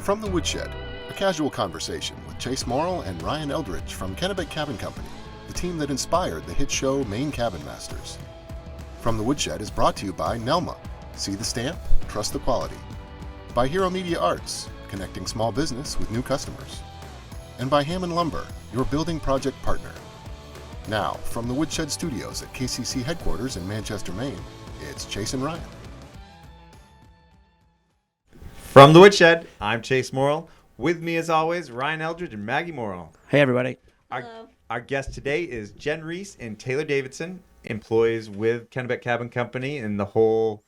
From the Woodshed, a casual conversation with Chase Morrill and Ryan Eldridge from Kennebec Cabin Company, the team that inspired the hit show Maine Cabin Masters. From the Woodshed is brought to you by Nelma. See the stamp, trust the quality. By Hero Media Arts, connecting small business with new customers. And by Hammond Lumber, your building project partner. Now, from the Woodshed Studios at KCC headquarters in Manchester, Maine, it's Chase and Ryan. From the Woodshed, I'm Chase Morrill. With me, as always, Ryan Eldridge and Maggie Morrill. Hey, everybody. Hello. Our guest today is Jen Reese and Taylor Davidson, employees with Kennebec Cabin Company and the whole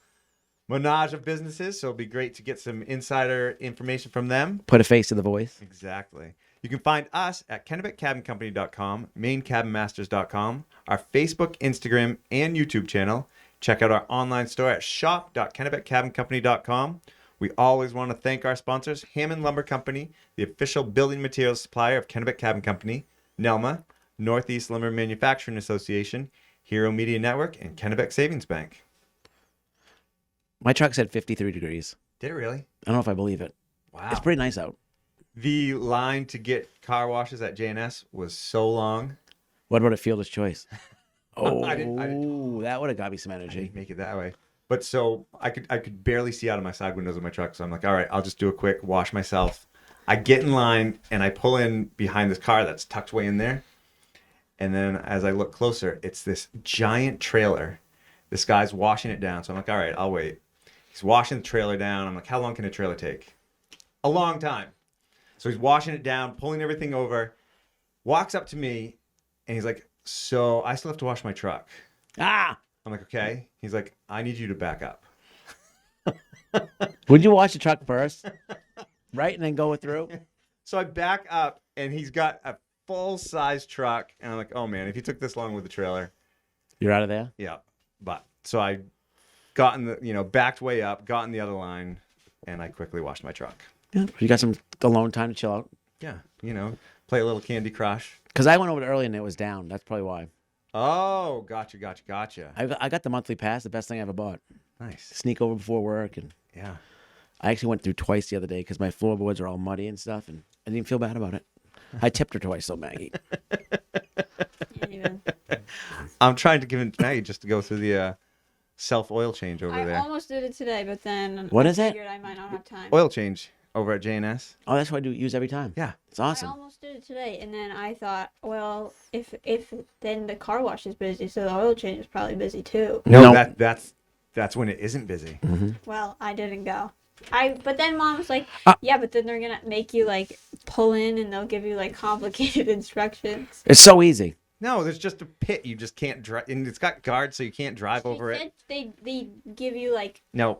menage of businesses. So it'll be great to get some insider information from them. Put a face to the voice. Exactly. You can find us at KennebecCabinCompany.com, MaineCabinMasters.com, our Facebook, Instagram, and YouTube channel. Check out our online store at shop.KennebecCabinCompany.com. We always want to thank our sponsors, Hammond Lumber Company, the official building materials supplier of Kennebec Cabin Company, Nelma, Northeast Lumber Manufacturing Association, Hero Media Network, and Kennebec Savings Bank. My truck said 53 degrees. Did it really? I don't know if I believe it. Wow. It's pretty nice out. The line to get car washes at J&S was so long. What about at Fielder's Choice? Oh, I didn't- that would have got me some I energy. didn't make it that way. But so I could barely see out of my side windows of my truck. So I'm like, all right, I'll just do a quick wash myself. I get in line and I pull in behind this car that's tucked way in there. And then as I look closer, it's this giant trailer. This guy's washing it down. So I'm like, all right, I'll wait. He's washing the trailer down. I'm like, how long can a trailer take? A long time. So he's washing it down, pulling everything over, walks up to me, and he's like, so I still have to wash my truck. Ah! I'm like, okay. He's like, I need you to back up. Would you wash the truck first? Right? And then go through? So I back up, and he's got a full-size truck. And I'm like, oh, man, if he took this long with the trailer. You're out of there? Yeah. But so I got in the, backed way up, got in the other line, and I quickly washed my truck. Yeah. You got some alone time to chill out? Yeah. Play a little Candy Crush. Because I went over there early and it was down. That's probably why. Oh, gotcha. I got the monthly pass, the best thing I ever bought. Nice. Sneak over before work. And Yeah. I actually went through twice the other day because my floorboards are all muddy and stuff. And I didn't feel bad about it. I tipped her twice, though, Maggie. Even. I'm trying to give it to Maggie just to go through the self-oil change over I there. almost did it today, but then What I is it? figured I might not have time. Oil change over at J&S. Oh, that's what I do use every time. Yeah. It's awesome. I almost did it today, and then I thought, well, if then the car wash is busy, so the oil change is probably busy too. No, No. that's when it isn't busy. Well, I didn't go. But then Mom was like, Ah. yeah, but then they're gonna make you like pull in, and they'll give you like complicated instructions. It's so easy. No, there's just a pit. You just can't drive, and it's got guards, so you can't drive over it. They give you like. No,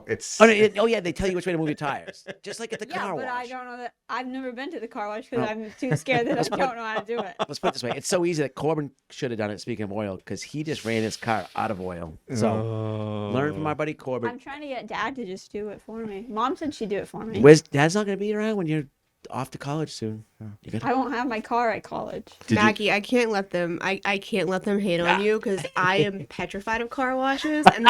it's. Oh, yeah, they tell you which way to move your tires. Just like at the Yeah, car but wash. I don't know that. I've never been to the car wash because Oh. I'm too scared that I don't know how to do it. Let's put it this way. It's so easy that Corbin should have done it, speaking of oil, because he just ran his car out of oil. So learn from our buddy I'm Corbin. trying to get Dad to just do it for me. Mom said she'd do it for me. Dad's not going to be around when you're off to college soon. You got I won't have my car at college. Maggie, I can't let them. I can't let them hate on you because I am petrified of car washes. And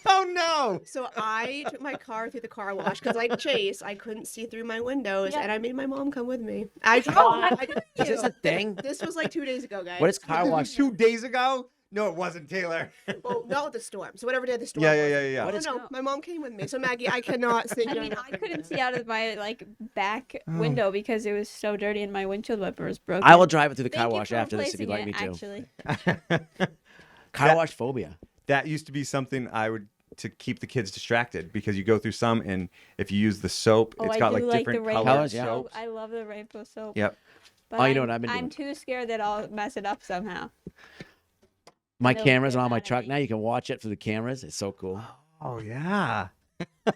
Oh no! so I took my car through the car wash because, like Chase, I couldn't see through my windows, Yeah. and I made my mom come with me. I did Is this a thing? This was like 2 days ago, guys. What is car wash? 2 days ago? No, it wasn't, Taylor. Well, not with the storm. So whatever day the storm. Yeah. Was. What No, is- no, my mom came with me. So Maggie, I cannot sit I here. mean, I couldn't see out of my like back window because it was so dirty and my windshield wiper was broken. I will drive it through the car Thank you wash for after this if you'd like replacing me it, to. Actually, Car wash phobia. That used to be something I would to keep the kids distracted because you go through some, and if you use the soap, it's I got do like like different the rainbow colored Colors, yeah. soap. I love the rainbow soap. Yep. But Oh, you know what I've been I'm doing? too scared that I'll mess it up somehow. My They'll cameras get are on my mad at truck me. now. You can watch it through the cameras. It's so cool. Oh yeah.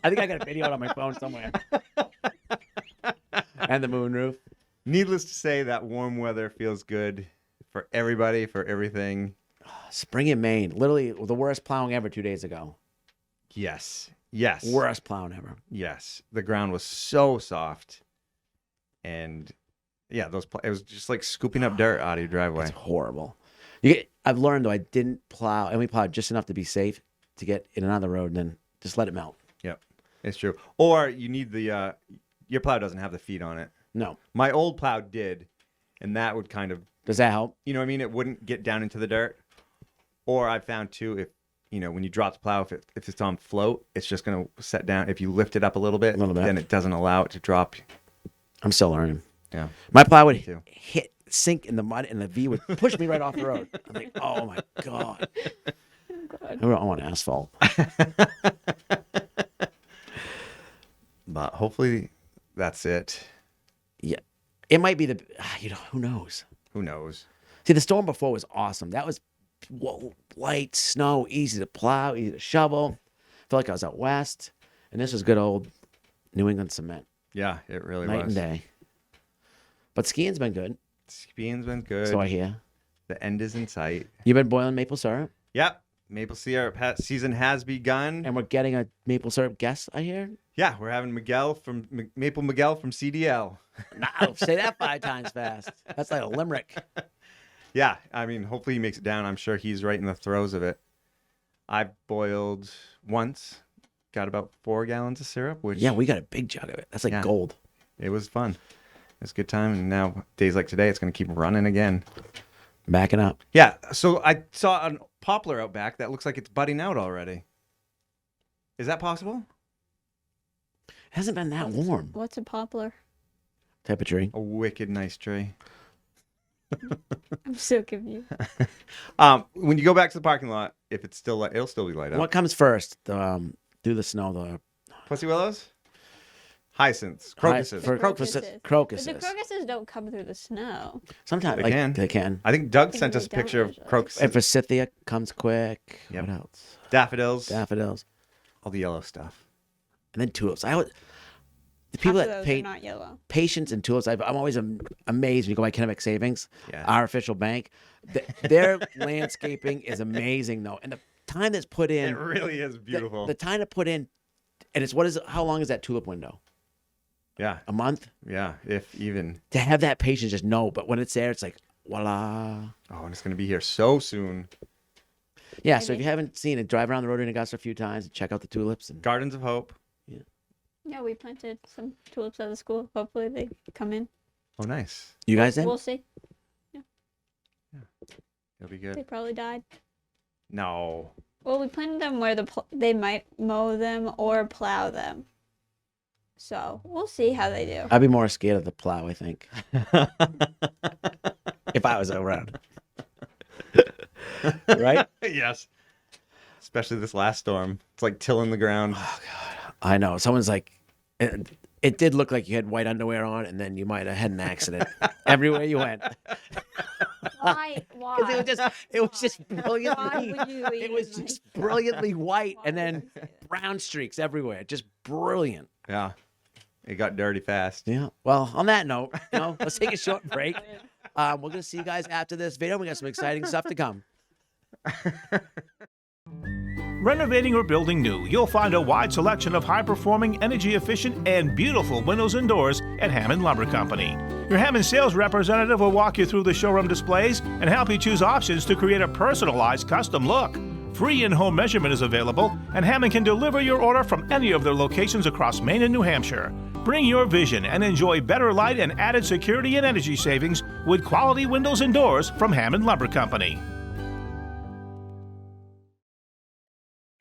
I think I got a video on my phone somewhere. And the moonroof. Needless to say, that warm weather feels good for everybody, for everything. Spring in Maine. Literally the worst plowing ever 2 days ago. Yes. Worst plowing ever. Yes. The ground was so soft, and yeah, it was just like scooping up dirt out of your driveway. It's horrible. I've learned, though, I didn't plow, and we plowed just enough to be safe to get in and out of the road, and then just let it melt. Yep, it's true. Or you need the your plow doesn't have the feet on it. No. My old plow did, and that would kind of, Does that help? you know what I mean? It wouldn't get down into the dirt. Or I found too, if when you drop the plow, if it's on float, it's just gonna set down. If you lift it up a little bit, then it doesn't allow it to drop. I'm still learning. Yeah. My plow would too. sink in the mud, and the V would push me right off the road. I'm like, oh my God. I want asphalt. But hopefully that's it. Yeah. It might be who knows? Who knows? See, the storm before was awesome. That was light snow, easy to plow, easy to shovel. Felt like I was out west. And this was good old New England cement. Yeah, it really Night was. and day. But skiing's been good. Skiing's been good. So I hear. The end is in sight. You've been boiling maple syrup? Yep. Maple syrup season has begun. And we're getting a maple syrup guest, I hear? Yeah, we're having Miguel from Maple Miguel from CDL. No, say that 5 times fast. That's like a limerick. Yeah, I mean, hopefully he makes it down. I'm sure he's right in the throes of it. I've boiled once, got about 4 gallons of syrup. Which Yeah, we got a big jug of it. That's like gold. It was fun. It was a good time. And now, days like today, it's going to keep running again. Backing up. Yeah, so I saw a poplar out back that looks like it's budding out already. Is that possible? It hasn't been that warm. What's a poplar? Type of tree. A wicked nice tree. I'm so confused. When you go back to the parking lot, if it's still light, it'll still be light up. What comes first? Through the snow, Pussy willows? Hyacinths. Crocuses. Crocuses. But the crocuses don't come through the snow. Sometimes They can. They can. I think Doug Maybe sent they us a don't picture of usually. crocuses. And forsythia comes quick. Yep. What else? Daffodils. Daffodils. All the yellow stuff. And then tulips. The Half people of that those paint are not yellow. patience and tulips, I'm always amazed when you go by Kennebec Savings, Yeah. our official bank. Their landscaping is amazing, though. And the time that's put in. It really is beautiful. The time to put in, and it's how long is that tulip window? Yeah. A month? Yeah, if even. To have that patience, just know. But when it's there, it's like, voila. Oh, and it's going to be here so soon. Yeah, so if you haven't seen it, drive around the road in Augusta a few times and check out the tulips. And Gardens of Hope. Yeah, we planted some tulips at the school. Hopefully they come in. Oh, nice. you guys did? We'll see. It'll be They good. probably died. No. Well, we planted them where they might mow them or plow them. So we'll see how they do. I'd be more scared of the plow, I think. If I was around. Right? Yes. Especially this last storm. It's like tilling the ground. I know. Someone's like, it did look like you had white underwear on, and then you might have had an accident everywhere you went. Why? Why? It was just brilliantly. Why would you It was even, just brilliantly white, and then brown streaks everywhere. Just brilliant. Yeah. It got dirty fast. Yeah. Well, on that note, let's take a short break. We're gonna see you guys after this video. We got some exciting stuff to come. Renovating or building new, you'll find a wide selection of high-performing, energy-efficient, and beautiful windows and doors at Hammond Lumber Company. Your Hammond sales representative will walk you through the showroom displays and help you choose options to create a personalized custom look. Free in-home measurement is available, and Hammond can deliver your order from any of their locations across Maine and New Hampshire. Bring your vision and enjoy better light and added security and energy savings with quality windows and doors from Hammond Lumber Company.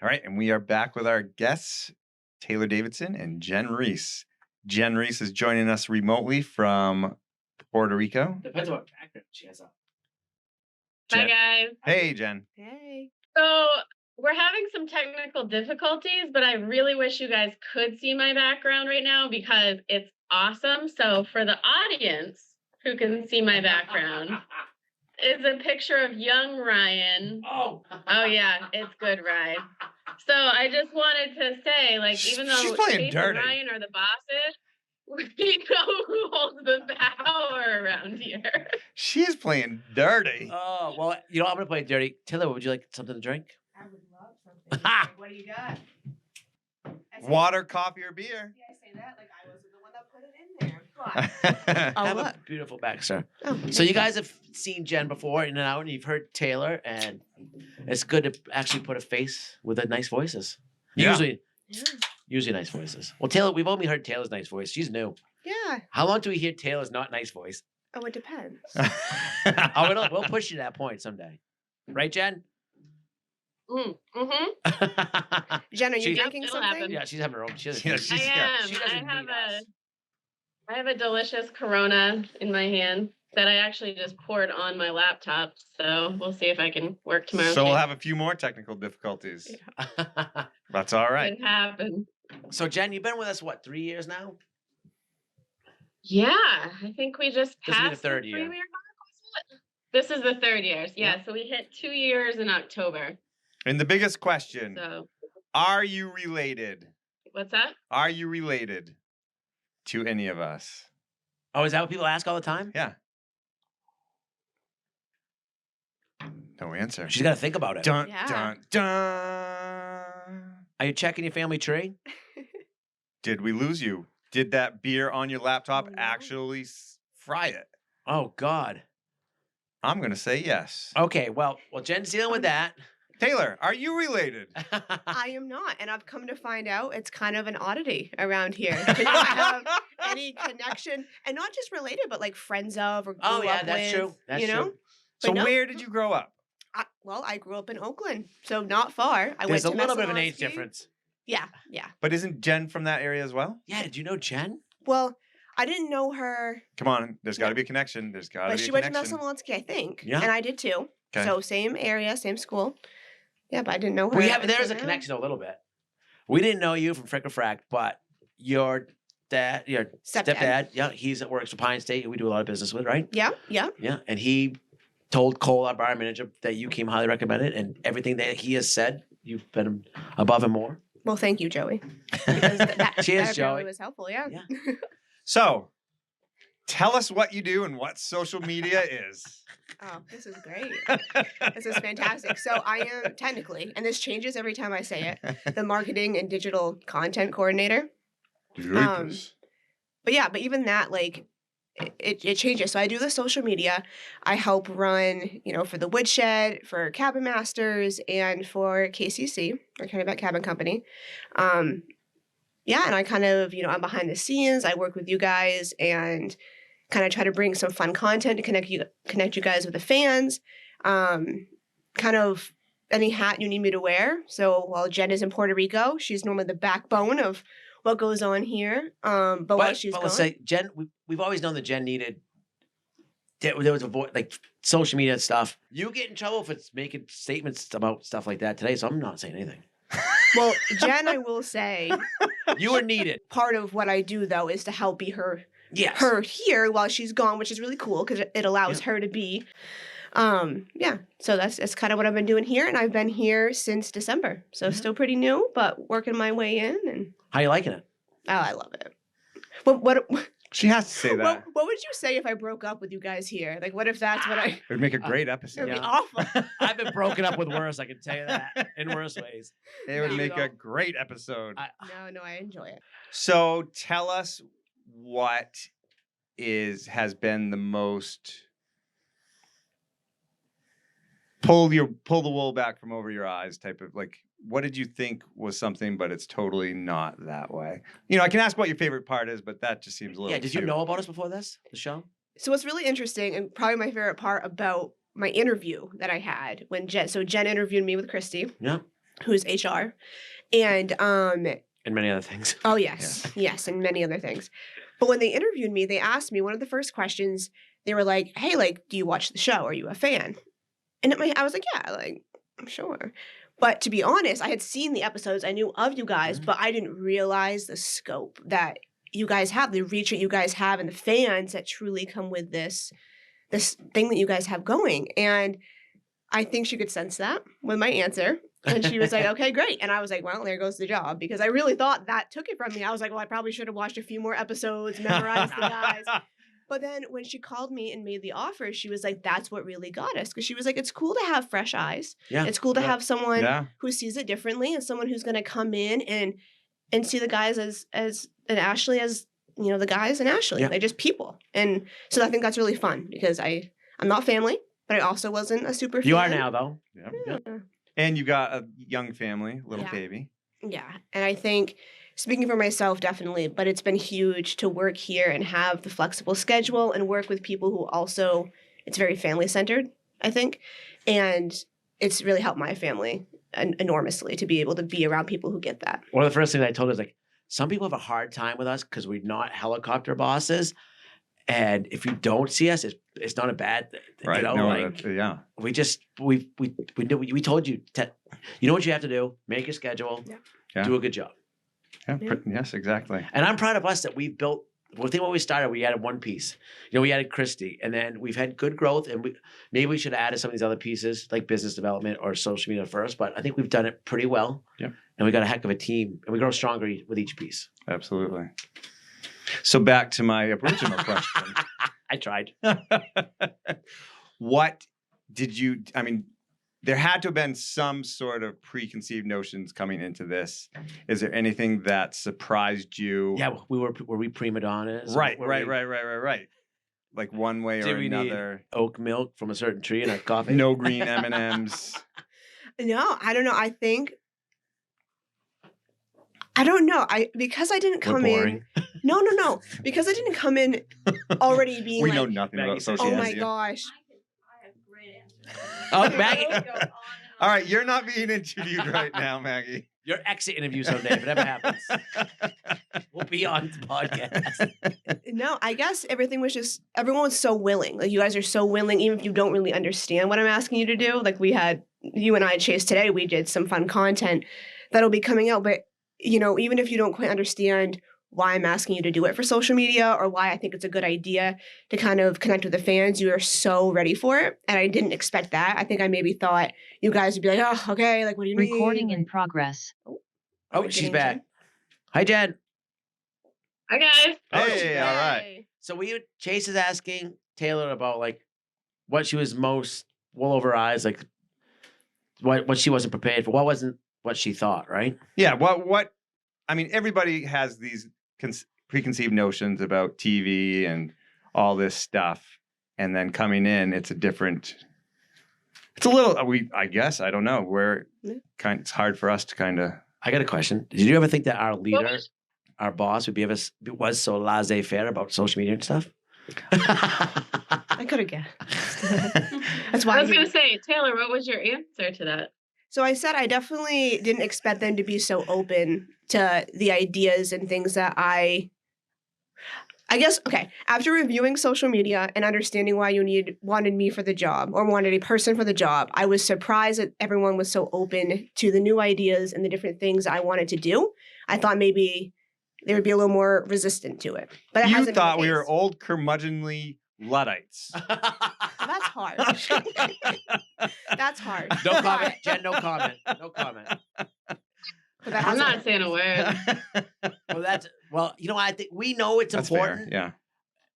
All right, and we are back with our guests, Taylor Davidson and Jen Reese. Jen Reese is joining us remotely from Puerto Rico. Depends on what background she has up. Bye, guys. Hey, Jen. Hey. So we're having some technical difficulties, but I really wish you guys could see my background right now because it's awesome. So for the audience who can see my background, is a picture of young Ryan. Oh. Oh yeah, it's good, Ryan. So I just wanted to say, like, even though She's playing Chase dirty. and Ryan are the bosses, we know who holds the power around here. She's playing dirty. Oh, well, I'm going to play dirty. Taylor, would you like something to drink? I would love something. What do you got? Water, coffee, or beer? Yeah, I say that like I was the one that put it in there. Have a beautiful back, sir. So you guys have seen Jen before in and out, and you've heard Taylor, and it's good to actually put a face with the nice voices. Yeah. Usually, Usually nice voices. Well, Taylor, we've only heard Taylor's nice voice. She's new. Yeah. How long do we hear Taylor's not nice voice? Oh, it depends. We'll push you to that point someday. Right, Jen? Mm-hmm. Jen, are you She's- drinking It'll something? happen. Yeah, she's having her own. She doesn't, Yeah, she I am. doesn't I have need us. I have a delicious Corona in my hand that I actually just poured on my laptop. So we'll see if I can work tomorrow. So we'll have a few more technical difficulties. That's all right. It happened. So, Jen, you've been with us, what, 3 years now? Yeah, I think we just This will be the passed third the year. 3 year mark. Was it? This is the third year. Yeah, Yeah. so we hit 2 years in October. And the biggest question, So are you related? what's that? Are you related to any of us? Oh, is that what people ask all the time? Yeah. No answer. She's got to think about it. Dun, Yeah. dun, dun. Are you checking your family tree? Did we lose you? Did that beer on your laptop Oh, no. actually fry it? Oh, God. I'm going to say yes. Okay, well, Jen's dealing with that. Taylor, are you related? I am not, and I've come to find out it's kind of an oddity around here. To not have any connection, and not just related, but like friends of or grew Oh, yeah, up that's with, true. That's you know? true. So no. where did you grow up? I grew up in Oakland, so not far. I There's a went to little bit of an age Messalonskee. difference. Yeah, yeah. But isn't Jen from that area as well? Yeah, did you know Jen? Well, I didn't know her, Come on, there's got to be a connection. There's got to but be she a went to connection. Messalonskee, I think. Yeah. And I did too. Okay. So same area, same school. Yeah, but I didn't know her. There is until a now. connection a little bit. We didn't know you from Frick or Frack, but your stepdad, yeah, works for Pine State, who we do a lot of business with, right? Yeah, yeah. Yeah, and he told Cole, our bar manager, that you came highly recommended, and everything that he has said, you've been above and more. Well, thank you, Joey. Because that Cheers, that Joey. really was helpful, yeah. Yeah. So, tell us what you do and what social media is. Oh, this is great. This is fantastic. So I am technically, and this changes every time I say it, the marketing and digital content coordinator. But yeah, but even that, like, it changes. So I do the social media. I help run, for the Woodshed, for Cabin Masters, and for KCC, or Kennebec Cabin Company. Yeah, and I kind of, I'm behind the scenes. I work with you guys and kind of try to bring some fun content to connect you guys with the fans. Kind of any hat you need me to wear. So while Jen is in Puerto Rico, she's normally the backbone of what goes on here. But while she's gone, let's say Jen, we've always known that Jen needed. There was a voice, like social media stuff. You get in trouble if it's making statements about stuff like that today, so I'm not saying anything. well, Jen, I will say, You were needed. part of what I do though is to help be her Yes. here while she's gone, which is really cool because it allows her to be. Yeah. So that's kind of what I've been doing here, and I've been here since December, so still pretty new, but working my way in. And How you liking it? oh, I love it. What She has to say that. what would you say if I broke up with you guys here? Like, what if that's what I? It would make a great It episode. would be Yeah. awful. I've been broken up with worse. I can tell you that in worse ways. It would No. make a great episode. No, I enjoy it. So tell us what has been the most pull the wool back from over your eyes type of, like, what did you think was something but it's totally not that way? I can ask what your favorite part is, but that just seems a little Yeah. Did you too- know about us before this? The show? So what's really interesting, and probably my favorite part about my interview that I had when Jen interviewed me with Christy, Yeah. who's HR, and And many other things. oh yes, and many other things. But when they interviewed me, they asked me one of the first questions. They were like, "Hey, like, do you watch the show? Are you a fan?" And I was like, "Yeah, like, I'm sure." But to be honest, I had seen the episodes. I knew of you guys, but I didn't realize the scope that you guys have, the reach that you guys have, and the fans that truly come with this thing that you guys have going. And I think she could sense that with my answer. And she was like, "Okay, great." And I was like, "Well, there goes the job," because I really thought that took it from me. I was like, "Well, I probably should have watched a few more episodes, memorized the guys." But then when she called me and made the offer, she was like, "That's what really got us." Because she was like, "It's cool to have fresh eyes. Yeah. It's cool to have someone Yeah. who sees it differently, and someone who's going to come in and see the guys as and Ashley as, the guys and Ashley. Yeah. They're just people." And so I think that's really fun because I'm not family, but I also wasn't a super fan. You are now, though. Yeah. Yeah. And you got a young family, little Yeah. baby. Yeah. And I think speaking for myself, definitely, but it's been huge to work here and have the flexible schedule and work with people who also, it's very family centered, I think. And it's really helped my family enormously to be able to be around people who get that. One of the first things I told her is like, some people have a hard time with us because we're not helicopter bosses. And if you don't see us, it's not a bad thing. Right. You know, No, like, yeah. we told you, you know what you have to do, make your schedule, Yeah. do a good job. Yeah. Yes, exactly. And I'm proud of us that we've built. Well, think when we started, we added one piece. You know, we added Christy, and then we've had good growth. And maybe we should have added some of these other pieces, like business development or social media first. But I think we've done it pretty well. Yep. And we got a heck of a team, and we grow stronger with each piece. Absolutely. So back to my original question. I tried. What did you? I mean, there had to have been some sort of preconceived notions coming into this. Is there anything that surprised you? Yeah, were we prima donnas? Right. Were we- Right. Like one way or Did we need another. oat milk from a certain tree in our coffee? No green M&Ms. No, I don't know. I don't know. Because I didn't We're come in. boring. No. Because I didn't come in already being We like, know nothing Maggie about says social oh my media. gosh. I have great answers. Oh, Maggie. All right, you're not being interviewed right now, Maggie. Your exit interview someday, if it ever happens. We'll be on the podcast. No, I guess everyone was so willing. Like, you guys are so willing, even if you don't really understand what I'm asking you to do. Like, you and I, Chase, today, we did some fun content that'll be coming out. But, even if you don't quite understand why I'm asking you to do it for social media or why I think it's a good idea to kind of connect with the fans, you are so ready for it. And I didn't expect that. I think I maybe thought you guys would be like, oh, okay, like, what do you need? Recording in progress. Oh, we she's getting back. Jen? Hi, Jen. Hi guys. Hey, all right. So Chase is asking Taylor about like what she was most wool over her eyes, like what she wasn't prepared for. What wasn't what she thought, right? Yeah, what I mean, everybody has these preconceived notions about TV and all this stuff. And then coming in, it's a little, I guess, I don't know, where it's hard for us to kind of. I got a question. Did you ever think that our leader, our boss, was so laissez-faire about social media and stuff? I could have guessed. That's why I was going to say, Taylor, what was your answer to that? So I said I definitely didn't expect them to be so open to the ideas and things that I guess, okay, after reviewing social media and understanding why you wanted me for the job or wanted a person for the job, I was surprised that everyone was so open to the new ideas and the different things I wanted to do. I thought maybe they would be a little more resistant to it. But it You hasn't been thought the we were case. old curmudgeonly Luddites. That's hard. That's hard. No comment, Jen. No comment. No comment. But that I'm hasn't not saying a word. I think we know it's That's important. fair.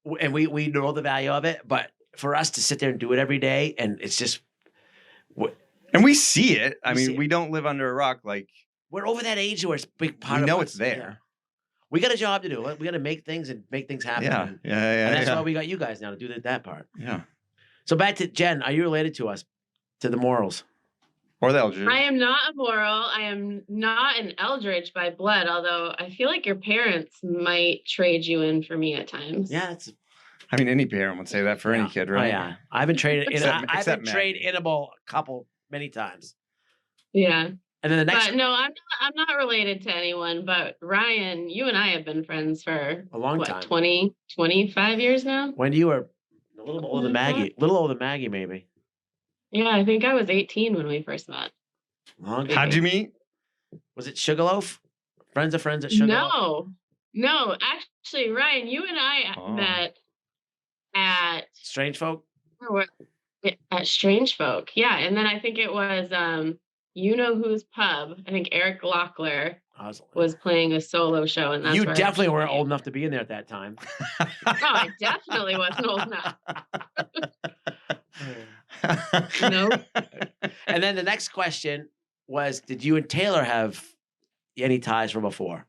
Yeah. And we know the value of it, but for us to sit there and do it every day, and it's just And we see it. I We see mean, it. we don't live under a rock. Like, we're over that age where it's a big part we of know us. it's there. Yeah. We got a job to do. We got to make things happen. Yeah. And Yeah. that's Yeah. why we got you guys now to do that part. Yeah. So back to Jen. Are you related to us, to the Morals? Or the Eldridge. I am not a Moral. I am not an Eldridge by blood, although I feel like your parents might trade you in for me at times. Yeah, I mean, any parent would say that for any kid, right? Oh, yeah. I've been traded in. Except- I've been except traded Maggie. inable a couple many times. Yeah. And then the next But no, I'm not related to anyone, but Ryan, you and I have been friends for a long what, time. 20, 25 years now? When you were a little older than Maggie, maybe. Yeah, I think I was 18 when we first met. Long How'd you meet? Was it Sugarloaf? Friends of friends at Sugarloaf? No, actually, Ryan, you and I Oh. met at Strange Folk? at Strange Folk. Yeah, and then I think it was You Know Who's Pub. I think Eric Locklear was playing a solo show, and that's You where I definitely weren't met you. old enough to be in there at that time. No, I definitely wasn't old enough. No. And then the next question was, did you and Taylor have any ties from before?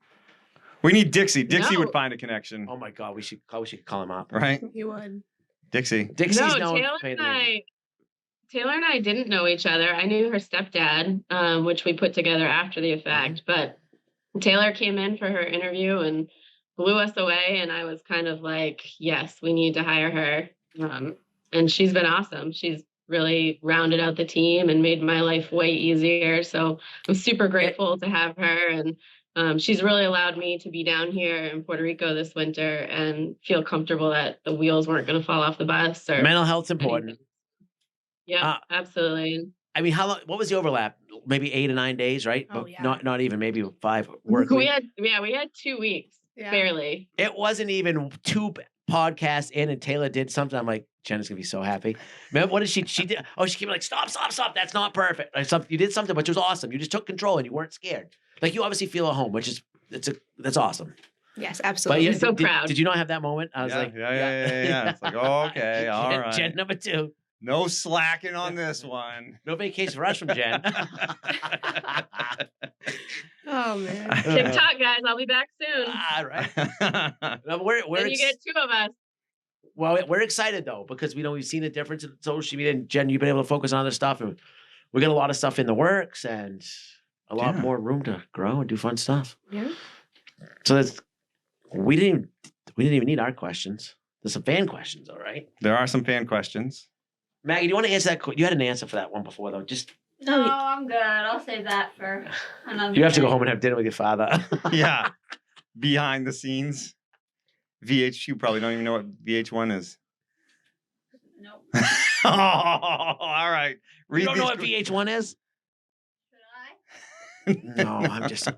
We need Dixie. Dixie No. would find a connection, Oh my God, we should call him up. right? You would. Dixie. Dixie's No, known Taylor for paying and the- Taylor and I didn't know each other. I knew her stepdad, which we put together after the effect, but Taylor came in for her interview and blew us away. And I was kind of like, yes, we need to hire her. And she's been awesome. She's really rounded out the team and made my life way easier. So I'm super grateful to have her. And she's really allowed me to be down here in Puerto Rico this winter and feel comfortable that the wheels weren't going to fall off the bus. Or Mental health's important. anything. Yeah, absolutely. I mean, how long? What was the overlap? Maybe 8 or 9 days, right? Oh, But yeah. not even maybe 5 work We week. had 2 weeks, Yeah. barely. It wasn't even 2 podcasts in, and Taylor did something. I'm like, Jenna's gonna be so happy. Remember what did she did? Oh, she came like, stop. That's not perfect. Like, you did something, but it was awesome. You just took control and you weren't scared. Like, you obviously feel at home, which is that's awesome. Yes, But absolutely. I'm so proud. Did you not have that moment? I was Yeah, like, yeah. It's like, oh, okay, all Jen, right. Jen number 2. No slacking on this one. No vacation for us from Jen. Oh man. TikTok, guys. I'll be back soon. All right. No, we're Then you get 2 of us. Well, we're excited though because we've seen a difference in social media. And Jen, you've been able to focus on other stuff, and we got a lot of stuff in the works and a lot more room to grow and do fun stuff. Yeah. So we didn't even need our questions. There's some fan questions, all right. There are some fan questions. Maggie, do you want to answer that? You had an answer for that one before though. Just No, I'm good. I'll save that for another you have to go day. home and have dinner with your father. Yeah. Behind the scenes. You probably don't even know what VH1 is. Nope. Oh, all right. You don't know what VH1 is? Should I? No, I'm just.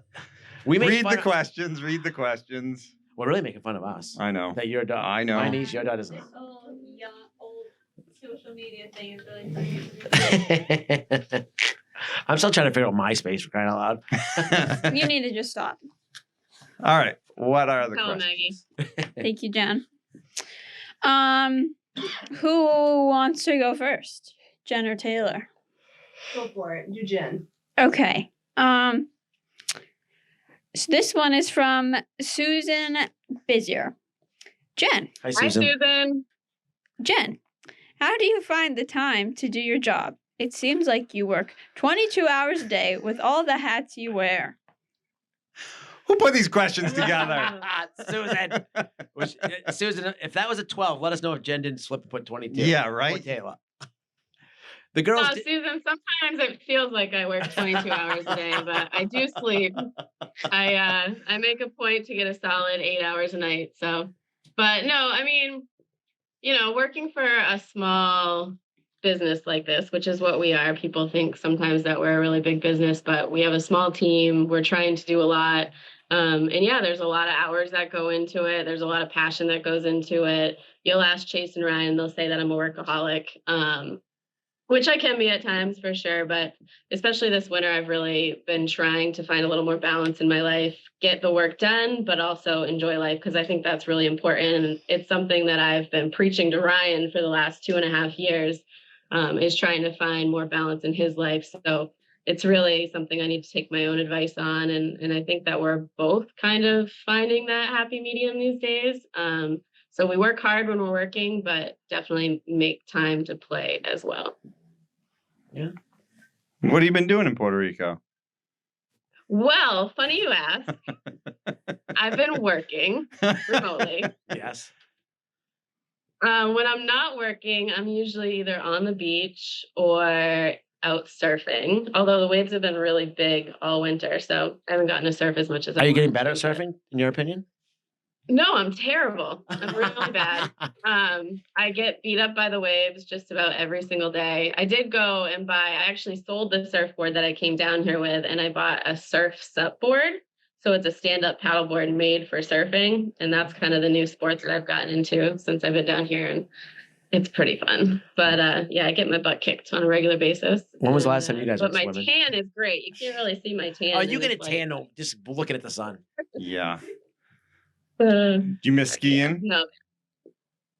We make Read fun the of- questions. Read the questions. We're really making fun of us. I know. That your dog. I know. My niece, your dog doesn't. This whole young, old social media thing is really funny. I'm still trying to figure out MySpace for crying out loud. You need to just stop. All right. What are the Tell her, questions? Thank you, Jen. Who wants to go first? Jen or Taylor? Go for it. You, Jen. Okay. So this one is from Susan Bizier. Jen, Hi, Hi, Susan. Susan. Jen, how do you find the time to do your job? It seems like you work 22 hours a day with all the hats you wear. Who put these questions together? Susan. Susan, if that was a 12, let us know if Jen didn't slip and put 22. Yeah, Or right? Taylor. The girls. No, Susan, sometimes it feels like I work 22 hours a day, but I do sleep. I make a point to get a solid 8 hours a night. So, but no, I mean, working for a small business like this, which is what we are. People think sometimes that we're a really big business, but we have a small team. We're trying to do a lot. And yeah, there's a lot of hours that go into it. There's a lot of passion that goes into it. You'll ask Chase and Ryan, they'll say that I'm a workaholic. Which I can be at times for sure, but especially this winter, I've really been trying to find a little more balance in my life, get the work done, but also enjoy life because I think that's really important. And it's something that I've been preaching to Ryan for the last 2.5 years, is trying to find more balance in his life. So it's really something I need to take my own advice on. And I think that we're both kind of finding that happy medium these days. So we work hard when we're working, but definitely make time to play as well. Yeah. What have you been doing in Puerto Rico? Well, funny you ask. I've been working remotely. Yes. When I'm not working, I'm usually either on the beach or out surfing. Although the waves have been really big all winter, so I haven't gotten to surf as much as I Are you getting wanted better at to, but- surfing, in your opinion? No, I'm terrible. I'm really bad. I get beat up by the waves just about every single day. I did go and I actually sold the surfboard that I came down here with, and I bought a surf supboard. So it's a stand-up paddleboard made for surfing. And that's kind of the new sport that I've gotten into since I've been down here. And it's pretty fun. But yeah, I get my butt kicked on a regular basis. When was the last time you guys But went my swimming? tan is great. You can't really see my tan. Oh, in you get a this tan light. though, just looking at the sun. Yeah. Uh, Do you miss skiing? no.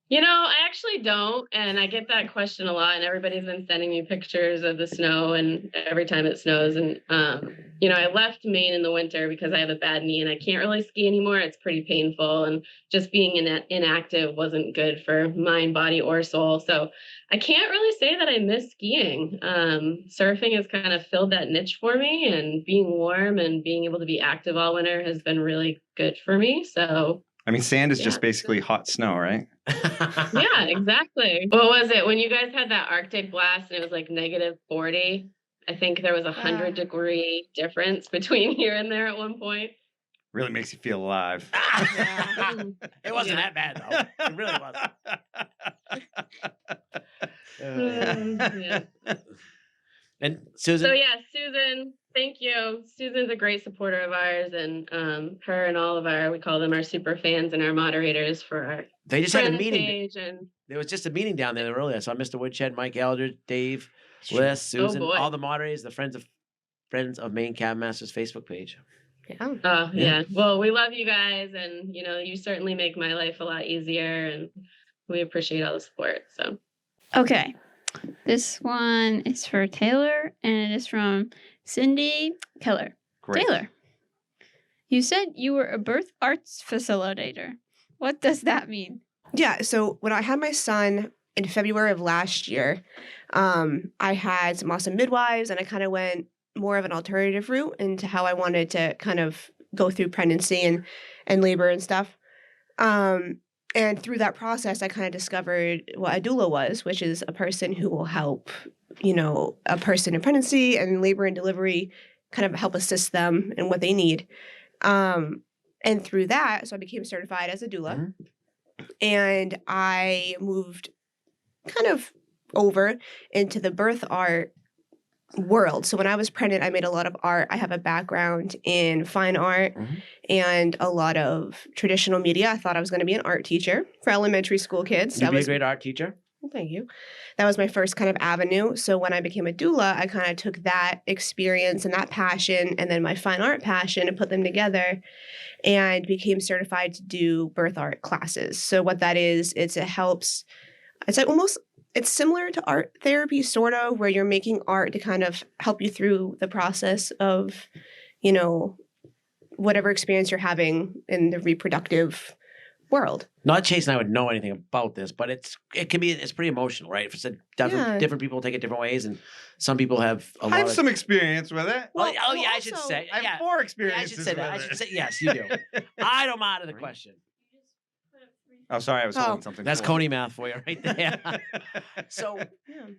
You know, I actually don't, and I get that question a lot, and everybody's been sending me pictures of the snow and every time it snows. And you know, I left Maine in the winter because I have a bad knee and I can't really ski anymore. It's pretty painful, and just being inactive wasn't good for mind, body, or soul. So I can't really say that I miss skiing. Surfing has kind of filled that niche for me, and being warm and being able to be active all winter has been really good for me. So I mean, sand is Yeah. just basically hot snow, right? yeah, exactly. What was it when you guys had that Arctic blast and it was like -40? I think there was a 100-degree difference between here and there at one point. Really makes you feel alive. It wasn't that bad though. It really wasn't. Yeah. And Susan, So yeah, Susan, thank you. Susan's a great supporter of ours, and her and all of we call them our super fans and our moderators for our they just had a friends meeting. page. And There was just a meeting down there earlier. So Mr. Woodshed, Mike Elder, Dave, Liz, Susan, boy. all the moderators, the Friends of Maine Cabin Masters Facebook page. Yeah. oh yeah, well, we love you guys, and you know, you certainly make my life a lot easier, and we appreciate all the support. So Okay. This one is for Taylor, and it is from Cindy Keller. Great. Taylor, you said you were a birth arts facilitator. What does that mean? Yeah. So when I had my son in February of last year, I had some awesome midwives, and I kind of went more of an alternative route into how I wanted to kind of go through pregnancy and labor and stuff. And through that process, I kind of discovered what a doula was, which is a person who will help, you know, a person in pregnancy and labor and delivery, kind of help assist them in what they need. And through that, so I became certified as a doula. And I moved kind of over into the birth art world. So when I was pregnant, I made a lot of art. I have a background in fine art and a lot of traditional media. I thought I was going to be an art teacher for elementary school kids. You'd be a great art teacher. Thank you. That was my first kind of avenue. So when I became a doula, I kind of took that experience and that passion and then my fine art passion and put them together and became certified to do birth art classes. So what that is, it's like almost, it's similar to art therapy, sort of, where you're making art to kind of help you through the process of, you know, whatever experience you're having in the reproductive world. Not Chase and I would know anything about this, but it's pretty emotional, right? If different people take it different ways, and some people have a lot. I have some experience with it. I should say. I have Yeah, more yeah, I experiences should say that. I with should it. say yes, you do. I don't matter the question. Oh, sorry, I was holding something. That's forward. Coney math for you right there. So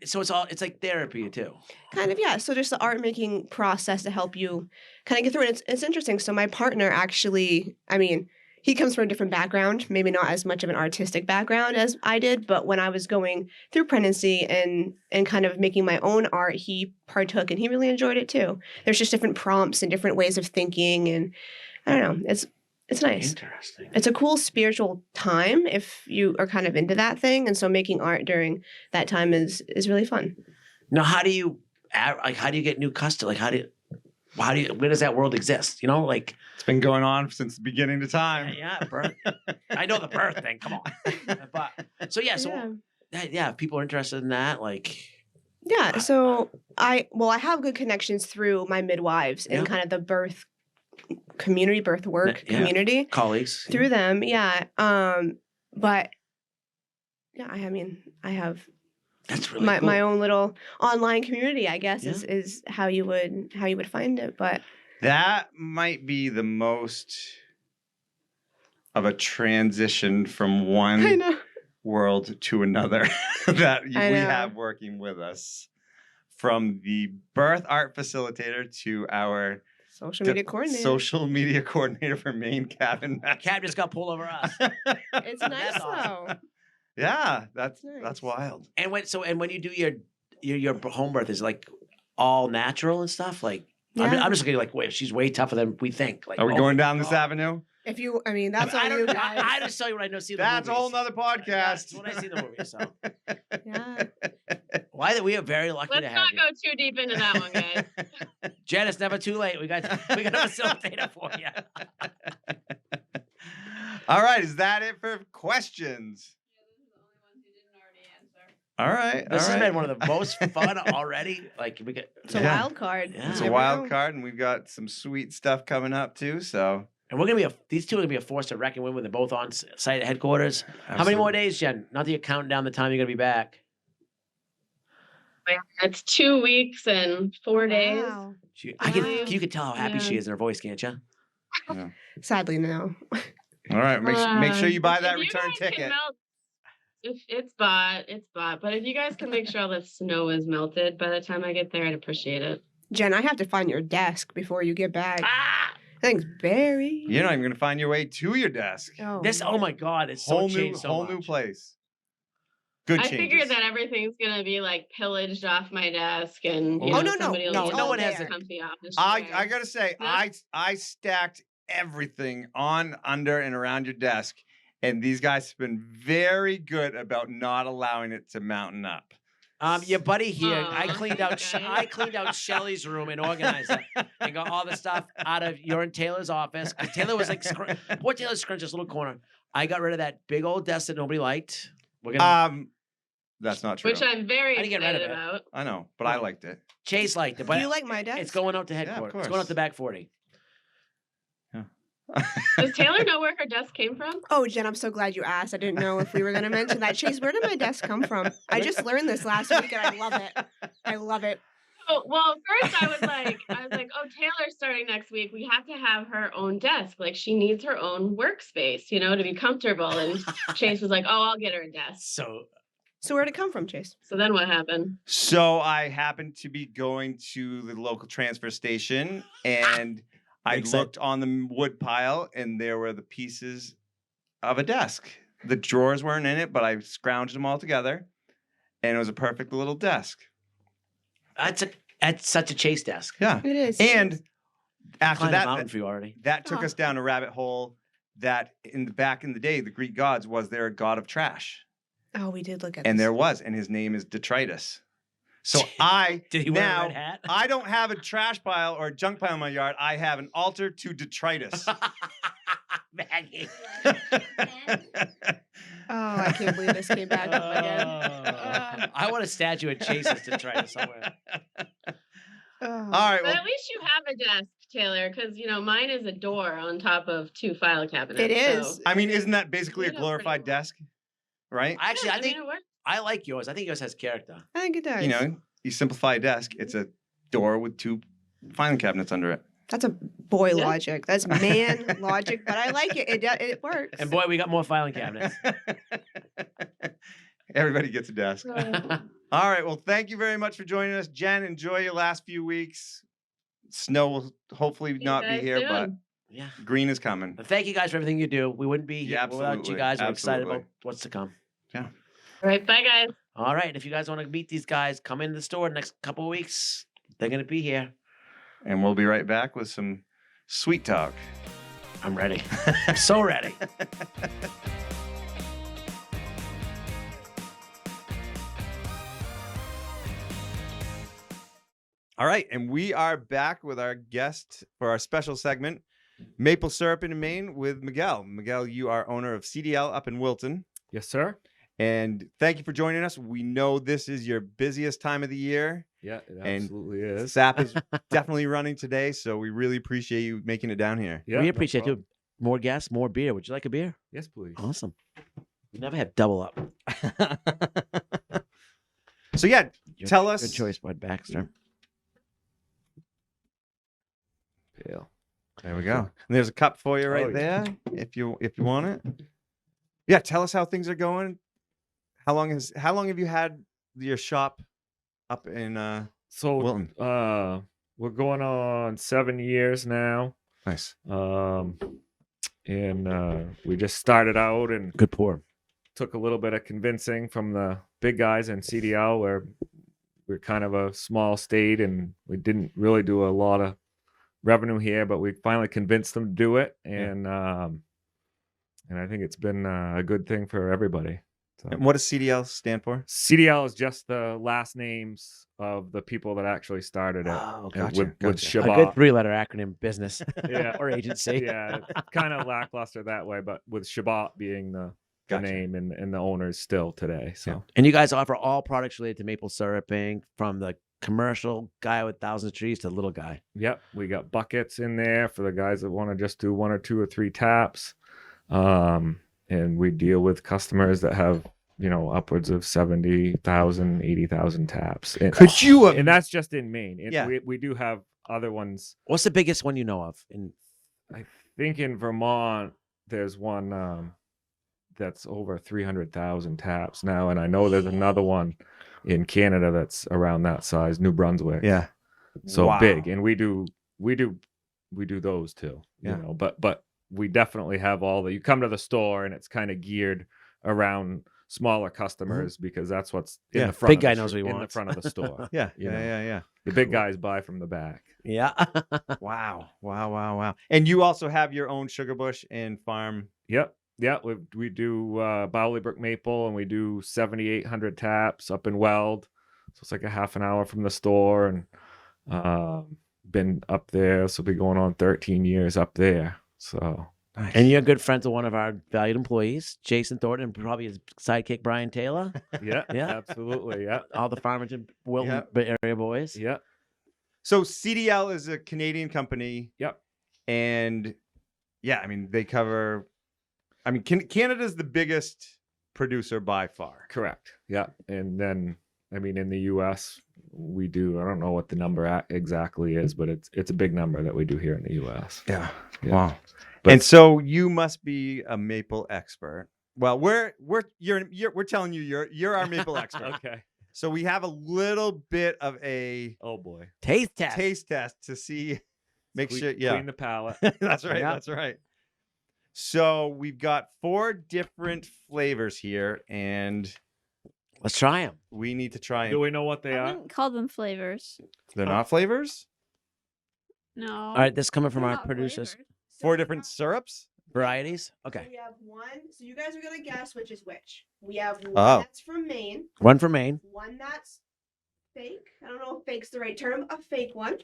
it's like therapy too. Kind of, yeah. So just the art making process to help you kind of get through it. It's interesting. So my partner actually, I mean, he comes from a different background, maybe not as much of an artistic background as I did, but when I was going through pregnancy and kind of making my own art, he partook and he really enjoyed it too. There's just different prompts and different ways of thinking, and I don't know, it's nice. Interesting. It's a cool spiritual time if you are kind of into that thing, and so making art during that time is really fun. Now, how do you get new custom? Like, how do you? Where does that world exist? You know, like It's been going on since the beginning of time. yeah, birth. I know the birth thing. Come on, but if people are interested in that, like. Yeah, so I have good connections through my midwives and kind of the birth community, birth work community. Colleagues. Through them, yeah. But yeah, I have That's really my, cool. my own little online community, I guess, is how you would find it. But That might be the most of a transition from I one know. world to another that we I know. have working with us. From the birth art facilitator to our Social media coordinator. social media coordinator for Maine Cabin Masters. Cab just got pulled over us. It's nice That's awesome. though. Yeah, that's Nice. wild. And when you do your home birth, is it like all natural and stuff? Like I'm just looking like, wait, she's way tougher than we think. Like, Are we oh going my down this God. avenue? If you, that's I on don't- you guys. I just tell you what I know. See the That's a movies. whole nother Yeah, podcast. that's what I see in the movie. So Yeah. we are very lucky let's to have not you. go too deep into that one, guys. Jen, it's never too late. We got a facilitator for you. All right, is that it for questions? All right. This all has right. been one of the most fun already. Like we get, It's a Yeah. wild card. Yeah. It's a Never wild know. card, and we've got some sweet stuff coming up too. So and we're gonna be these two are gonna be a force to reckon with when they're both on site at headquarters. How many more days, Jen? Not that you're counting down the time you're gonna be back. It's 2 weeks and 4 days. Wow. You could tell how happy Yeah. she is in her voice, can't you? Sadly, no. all right, make sure you buy If that you return guys can ticket. melt- If it's bought, it's bought. But if you guys can make sure all the snow is melted by the time I get there, I'd appreciate it. Jen, I have to find your desk before you get back. Ah! Thanks, Barry. You're not even gonna find your way to your desk. Oh my God, it's so Whole new, changed so whole much. new place. Good I changes. figured that everything's gonna be like pillaged off my desk, and you Oh, know, no, no, somebody will no, use no it one as has a it. comfy office I chair. gotta say, No? I stacked everything on, under, and around your desk, and these guys have been very good about not allowing it to mountain up. Your buddy here, I Aw, cleaned out. okay. I cleaned out Shelly's room and organized it, and got all the stuff out of your and Taylor's office. 'Cause Taylor was like, poor Taylor scrunched this little corner. I got rid of that big old desk that nobody liked. We're gonna. That's not true. Which I'm very I didn't get rid of excited it. about. I know, but I liked it. Chase liked it, Do but you like my desk? it's going out to of headquarters. It's going course. out to back 40. Does Taylor know where her desk came from? Oh, Jen, I'm so glad you asked. I didn't know if we were going to mention that. Chase, where did my desk come from? I just learned this last week and I love it. I love it. Oh, well, first I was like, oh, Taylor's starting next week. We have to have her own desk. Like, she needs her own workspace, you know, to be comfortable. And Chase was like, oh, I'll get her a desk. So where'd it come from, Chase? So then what happened? So I happened to be going to the local transfer station, and I Makes sense. looked on the wood pile, and there were the pieces of a desk. The drawers weren't in it, but I scrounged them all together, and it was a perfect little desk. That's such a Chase desk. Yeah. It is. And after Climbed a that, mountain for you already. that took Oh. us down a rabbit hole that back in the day, the Greek gods, was there a god of trash? Oh, we did look at And this. there was, and his name is Detritus. So I Did he wear a now red hat? I don't have a trash pile or a junk pile in my yard. I have an altar to detritus. Maggie. Oh, I can't believe this came back up again. I want a statue of Chase's to try it somewhere. Oh. All right. But Well, at least you have a desk, Taylor, because, you know, mine is a door on top of 2 file cabinets. It is. So, I mean, isn't that basically a You know, pretty glorified well. desk? Right? Actually, yeah, I think mean, it works. I like yours. I think yours has character. I think it does. You know, you simplify a desk, it's a door with 2 filing cabinets under it. That's a boy Yeah. logic. That's man logic, but I like it. It works. And boy, we got more filing cabinets. Everybody gets a desk. So, All right. Well, thank you very much for joining us. Jen, enjoy your last few weeks. Snow will hopefully see you not be guys here, but soon. Yeah. green is coming. But thank you guys for everything you do. We wouldn't be here Yeah, without you absolutely. guys. We're excited about Absolutely. what's to come. All right, bye, guys. All right. If you guys want to meet these guys, come in the store next couple of weeks. They're going to be here. And we'll be right back with some sweet talk. I'm ready. I'm so ready. All right, and we are back with our guest for our special segment, Maple Syrup in Maine with Miguel. Miguel, you are owner of CDL up in Wilton. Yes, sir. And thank you for joining us. We know this is your busiest time of the year. Yeah, it And absolutely is. SAP is definitely running today, so we really appreciate you making it down here. Yeah, We no appreciate problem. you. More gas, more beer. Would you like a beer? Yes, please. Awesome. We never have double up. So yeah, Your- tell us. Good choice, Bud Baxter. Pale. There we go. And there's a cup for you right Oh, there yeah. if you want it. Yeah, tell us how things are going. How long have you had your shop up in So, Wilton? we're going on 7 years now. Nice. And we just started out and Good pour. took a little bit of convincing from the big guys in CDL, where we're kind of a small state and we didn't really do a lot of revenue here, but we finally convinced them to do it, and I think it's been a good thing for everybody. So, And what does CDL stand for? CDL is just the last names of the people that actually started it. Oh, gotcha, With gotcha. A good Shabbat. 3-letter acronym business Yeah. or agency. Yeah, kind of lackluster that way, but with Shabbat being the Gotcha. name and the owners still today. So Yeah. And you guys offer all products related to maple syruping, from the commercial guy with thousands of trees to the little guy. yep, we got buckets in there for the guys that want to just do 1 or 2 or 3 taps. And we deal with customers that have, upwards of 70,000, 80,000 taps. And, Could you? and that's just in Maine. And Yeah. we do have other ones. What's the biggest one you know of? I think in Vermont, there's one that's over 300,000 taps now. And I know there's another one in Canada that's around that size, New Brunswick. Yeah. So Wow. big. And we do those too. Yeah. But we definitely have you come to the store and it's kind of geared around smaller customers because that's what's in Yeah. the front. Big of guy the knows what he in the wants. front of the store. Yeah. You know. Yeah. The big guys buy from the back. Yeah. Wow. And you also have your own sugar bush and farm. Yep. Yeah, we do Bowery maple, and we do 7,800 taps up in Weld. So it's like a half an hour from the store, and been up there. So be going on 13 years up there. So And you're good friends with one of our valued employees, Jason Thornton, and probably his sidekick, Brian Taylor. yeah, Yeah. absolutely, yeah, All the Farmington, Wilton area boys. yeah. So CDL is a Canadian company. Yep. And yeah, I mean, they cover. I mean, Canada's the biggest producer by far. Correct. Yeah. And then, I mean, in the U.S., we do, I don't know what the number exactly is, but it's a big number that we do here in the U.S. Yeah. Yeah. Wow. But- And so you must be a maple expert. Well, we're telling you you're our maple expert. Okay. So we have a little bit of a Oh, boy. Taste test. taste test to see, make Clean- sure. Yeah. Clean the palate. That's right. Yeah. That's right. So we've got 4 different flavors here, and Let's try them. we need to try. Do we know what they I are? wouldn't call them flavors. They're not flavors. No. All right, this is coming from They're our not producers. flavored. 4 different syrups. Varieties? So Okay. we have one. So you guys are gonna guess which is which. We have one Oh. that's from Maine, One from Maine. one that's fake. I don't know if fake's the right term. A fake one.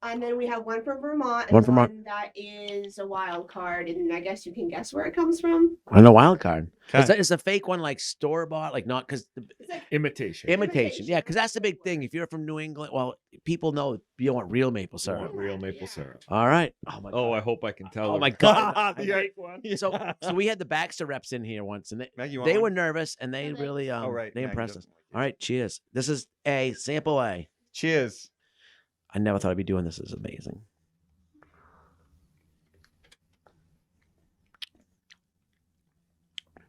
And then we have one from Vermont, and One from Vermont. one that is a wild card, and I guess you can guess where it comes from. I know wild card. Okay. Is the fake one like store bought? Like not because It's like Imitation. imitation. Yeah, Imitation. because that's the big thing. If you're from New England, well, people know you want real maple I syrup. want real maple Yeah. syrup. All right. Oh my. Oh, God. I hope I can tell. Oh them. my God. The Fake one. So we had the Baxter reps in here once, and Meg, you want they one? were nervous, and they Oh, thanks. really Oh, right. they Maggie impressed us. doesn't like All right, cheers. This is a sample A. Cheers. I never thought I'd be doing this. This is amazing.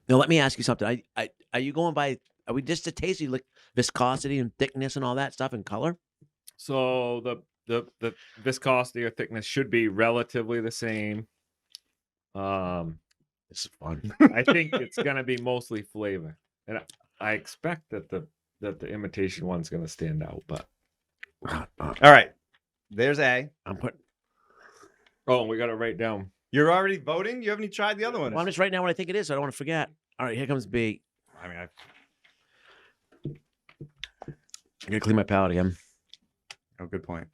Now let me ask you something. Are you going by? Are we just to taste? You like viscosity and thickness and all that stuff and color? So the viscosity or thickness should be relatively the same. This is fun. I think it's gonna be mostly flavor, and I expect that the imitation one's gonna stand out. But All right. There's A. I'm putting. oh, we gotta write down. You're already voting. You haven't even tried the other one. Well, I'm just writing down what I think it is, so I don't want to forget. All right, here comes B. I mean, I'm gonna clean my palate again. oh, good point.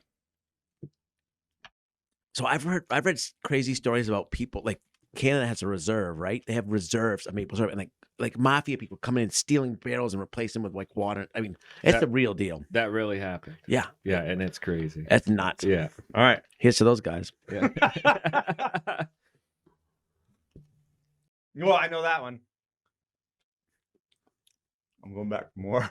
So I've read crazy stories about people like Canada has a reserve, right? They have reserves of maple syrup, and like mafia people coming in stealing barrels and replacing them with like water. I mean, it's That- the real deal. That really happened. Yeah, Yeah, and it's crazy. that's nuts. Yeah. All right. Here's to those guys. Yeah. Well, I know that one. I'm going back for more.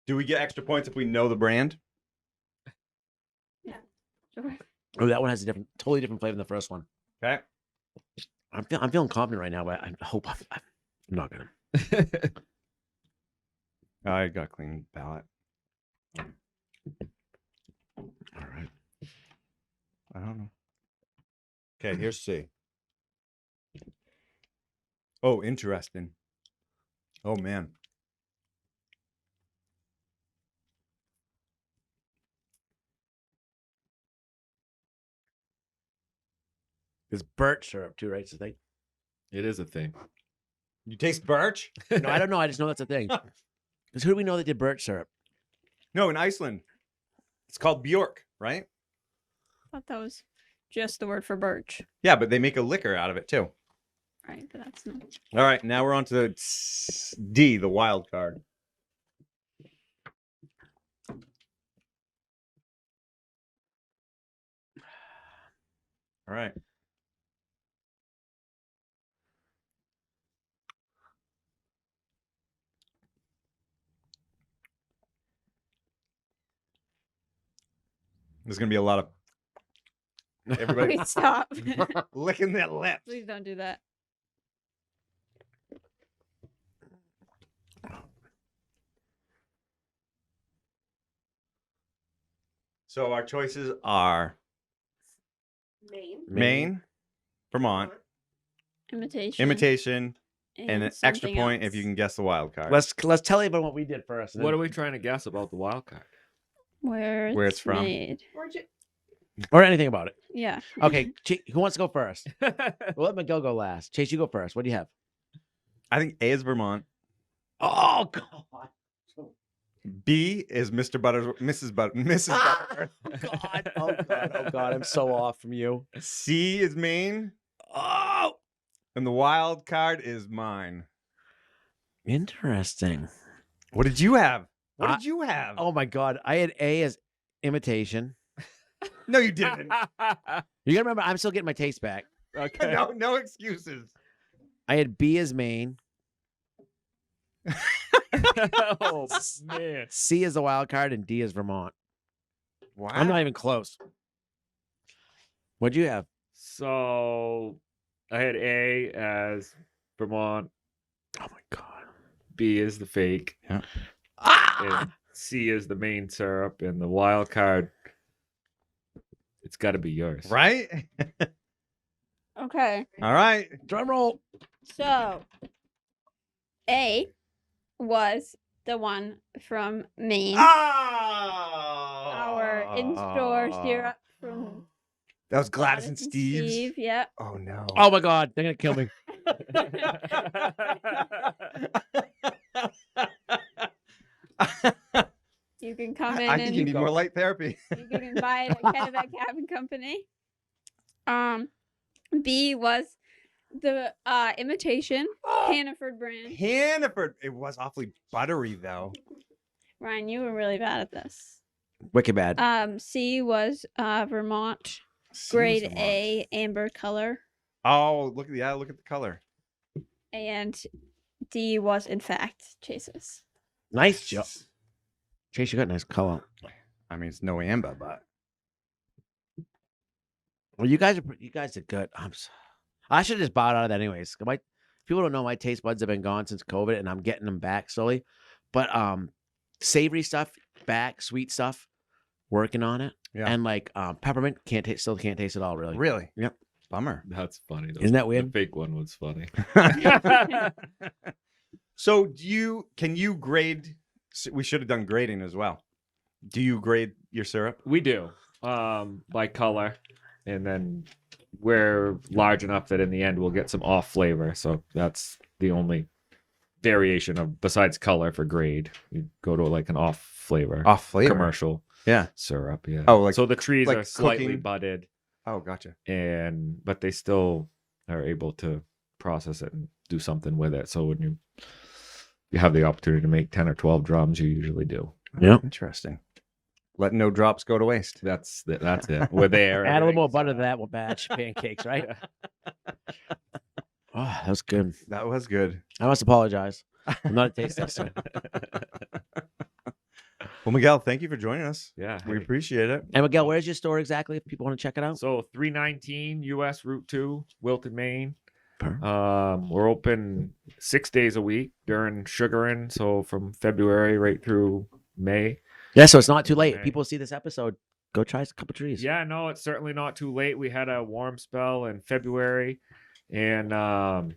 Do we get extra points if we know the brand? Sure. Oh, that one has a totally different flavor than the first one. Okay. I'm feeling confident right now, but I hope I'm not gonna. I got clean palate. All right. I don't know. Okay, here's C. Oh, interesting. Oh, man. There's birch syrup too, right? It's a thing. It is a thing. You taste birch? No, I don't know. I just know that's a thing. Because who do we know that did birch syrup? No, in Iceland. It's called Bjork, right? I thought that was just the word for birch. Yeah, but they make a liquor out of it too. Right, but that's not. All right, now we're on to D, the wild card. All right. There's going to be a lot of everybody Please stop. licking their lips. Please don't do that. So our choices are Maine, Vermont, imitation, and an extra something point else. if you can guess the wild card. Let's tell everyone what we did first. and What then- are we trying to guess about the wild card? Where it's from. made. or anything about it. Yeah. Okay, who wants to go first? We'll let Miguel go last. Chase, you go first. What do you have? I think A is Vermont. Oh God! B is Mr. Butters, Mrs. Butterworth. God! Oh God! Oh God! I'm so off from you. C is Maine, Oh, and the wild card is mine. interesting. What did you have? What I- did you have? Oh my God! I had A as imitation. No, you didn't. You gotta remember, I'm still getting my taste back. Okay. No excuses. I had B as Maine. Oh man. C is the wild card, and D is Vermont. Wow. I'm not even close. What'd you have? So I had A as Vermont. Oh my God! B is the fake. Ah! And C is the main syrup, and the wild card. It's got to be yours, Right? Okay. All right. Drum roll. So, A was the one from Maine. Our in-store syrup from That was Gladys and Steve's. Steve. Yeah. Oh no. Oh my God! They're gonna kill me. You can come in I and think you need more light therapy. you can buy it at Kennebec Cabin Company. B was the imitation Hannaford brand. Hannaford. It was awfully buttery though. Ryan, you were really bad at this. Wicked bad. C was Vermont grade A amber color, Oh, look at the color. and D was in fact Chase's. Nice job. Chase, you got nice color. I mean, it's no amber, but Well, you guys are good. I should have just bowed out of that anyways. People don't know my taste buds have been gone since COVID, and I'm getting them back slowly. But savory stuff back, sweet stuff, working on it. Yeah. And like peppermint still can't taste it all really. really, Yep. bummer. That's funny. Though. Isn't that weird? The fake one was funny. So, can you grade? We should have done grading as well. Do you grade your syrup? We do by color, and then we're large enough that in the end we'll get some off flavor. So that's the only variation of besides color for grade. You go to like an off flavor, Off flavor. commercial Yeah. syrup. Yeah. Oh, like so the trees like are slightly cooking? budded, Oh, gotcha. but they still are able to process it and do something with it. So when you have the opportunity to make 10 or 12 drums, you usually do. Yeah. Interesting. Let no drops go to waste. That's it. We're there. Add a little more everything's- butter to that batch pancakes, right? Oh, that was good. That was good. I must apologize. I'm not a taste tester. Well, Miguel, thank you for joining us. Yeah. We hey. appreciate it. And Miguel, where's your store exactly if people want to check it out? So 319 US Route 2, Wilton, Maine. Perfect. We're open 6 days a week during sugaring, so from February right through May. Yeah, so it's not too late. Okay. People see this episode, go try a couple trees. Yeah, no, it's certainly not too late. We had a warm spell in February, and now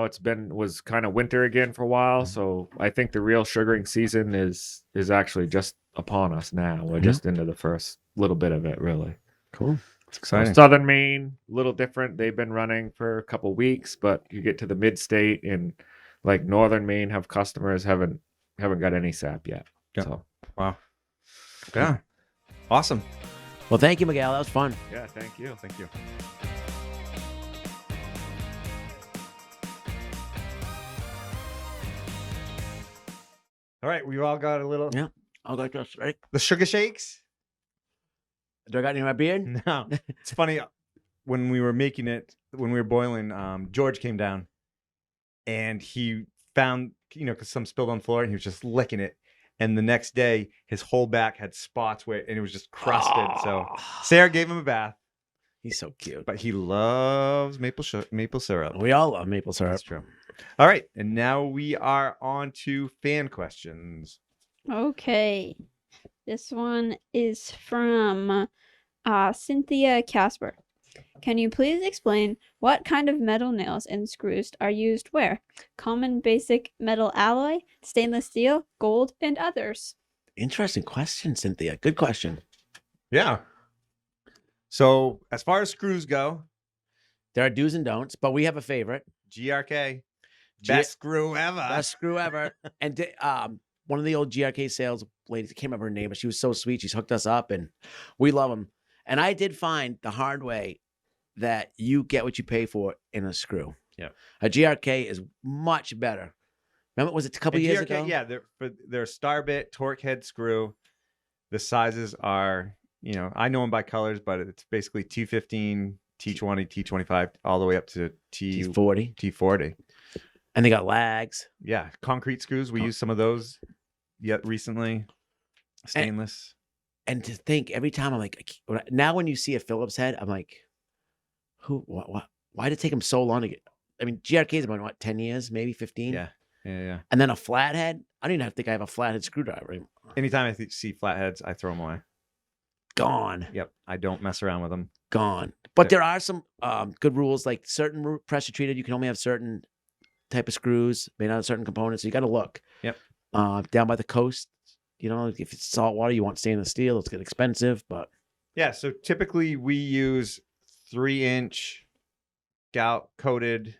was kind of winter again for a while. So I think the real sugaring season is actually just upon us now. We're just into the first little bit of it, really. Cool. It's exciting. Southern Maine, a little different. They've been running for a couple weeks, but you get to the mid-state and like Northern Maine have customers haven't got any sap yet. Yeah. So Wow. Yeah. Awesome. Well, thank you, Miguel. That was fun. Yeah, thank you. Thank you. All right, we all got a little. Yeah. I'll go this, right? The sugar shakes. Do I got any in my beard? No, it's funny. When we were making it, when we were boiling, George came down, and he found, because some spilled on the floor, and he was just licking it. And the next day, his whole back had spots and it was just crusted. So Sarah gave him a bath. He's so cute. But he loves maple syrup. We all love maple syrup. That's true. All right, and now we are on to fan questions. Okay. This one is from Cynthia Casper. Can you please explain what kind of metal nails and screws are used where? Common basic metal alloy, stainless steel, gold, and others. Interesting question, Cynthia. Good question. Yeah. So as far as screws go, There are do's and don'ts, but we have a favorite. GRK, best screw ever. Best screw ever. And one of the old GRK sales ladies, I can't remember her name, but she was so sweet. She's hooked us up, and we love them. And I did find the hard way that you get what you pay for in a screw. Yeah. A GRK is much better. Remember, was it a couple And years GRK, ago? yeah, they're Starbit torque head screw. The sizes are, I know them by colors, but it's basically T15, T20, T25, all the way up to T40. T40. And they got lags. Yeah, concrete screws. We use some of those yet recently. Stainless. And to think, every time I'm like, now when you see a Phillips head, I'm like, why did it take them so long to get? I mean, GRK's been what, 10 years, maybe 15? Yeah. And then a flathead. I don't even think I have a flathead screwdriver anymore. Anytime I see flatheads, I throw them away. Gone. Yep. I don't mess around with them. Gone. But there are some good rules, like certain pressure treated, you can only have certain type of screws made out of certain components. So you got to look. Yep. Down by the coast, if it's salt water, you want stainless steel. It's get expensive, but yeah. So typically we use 3-inch coated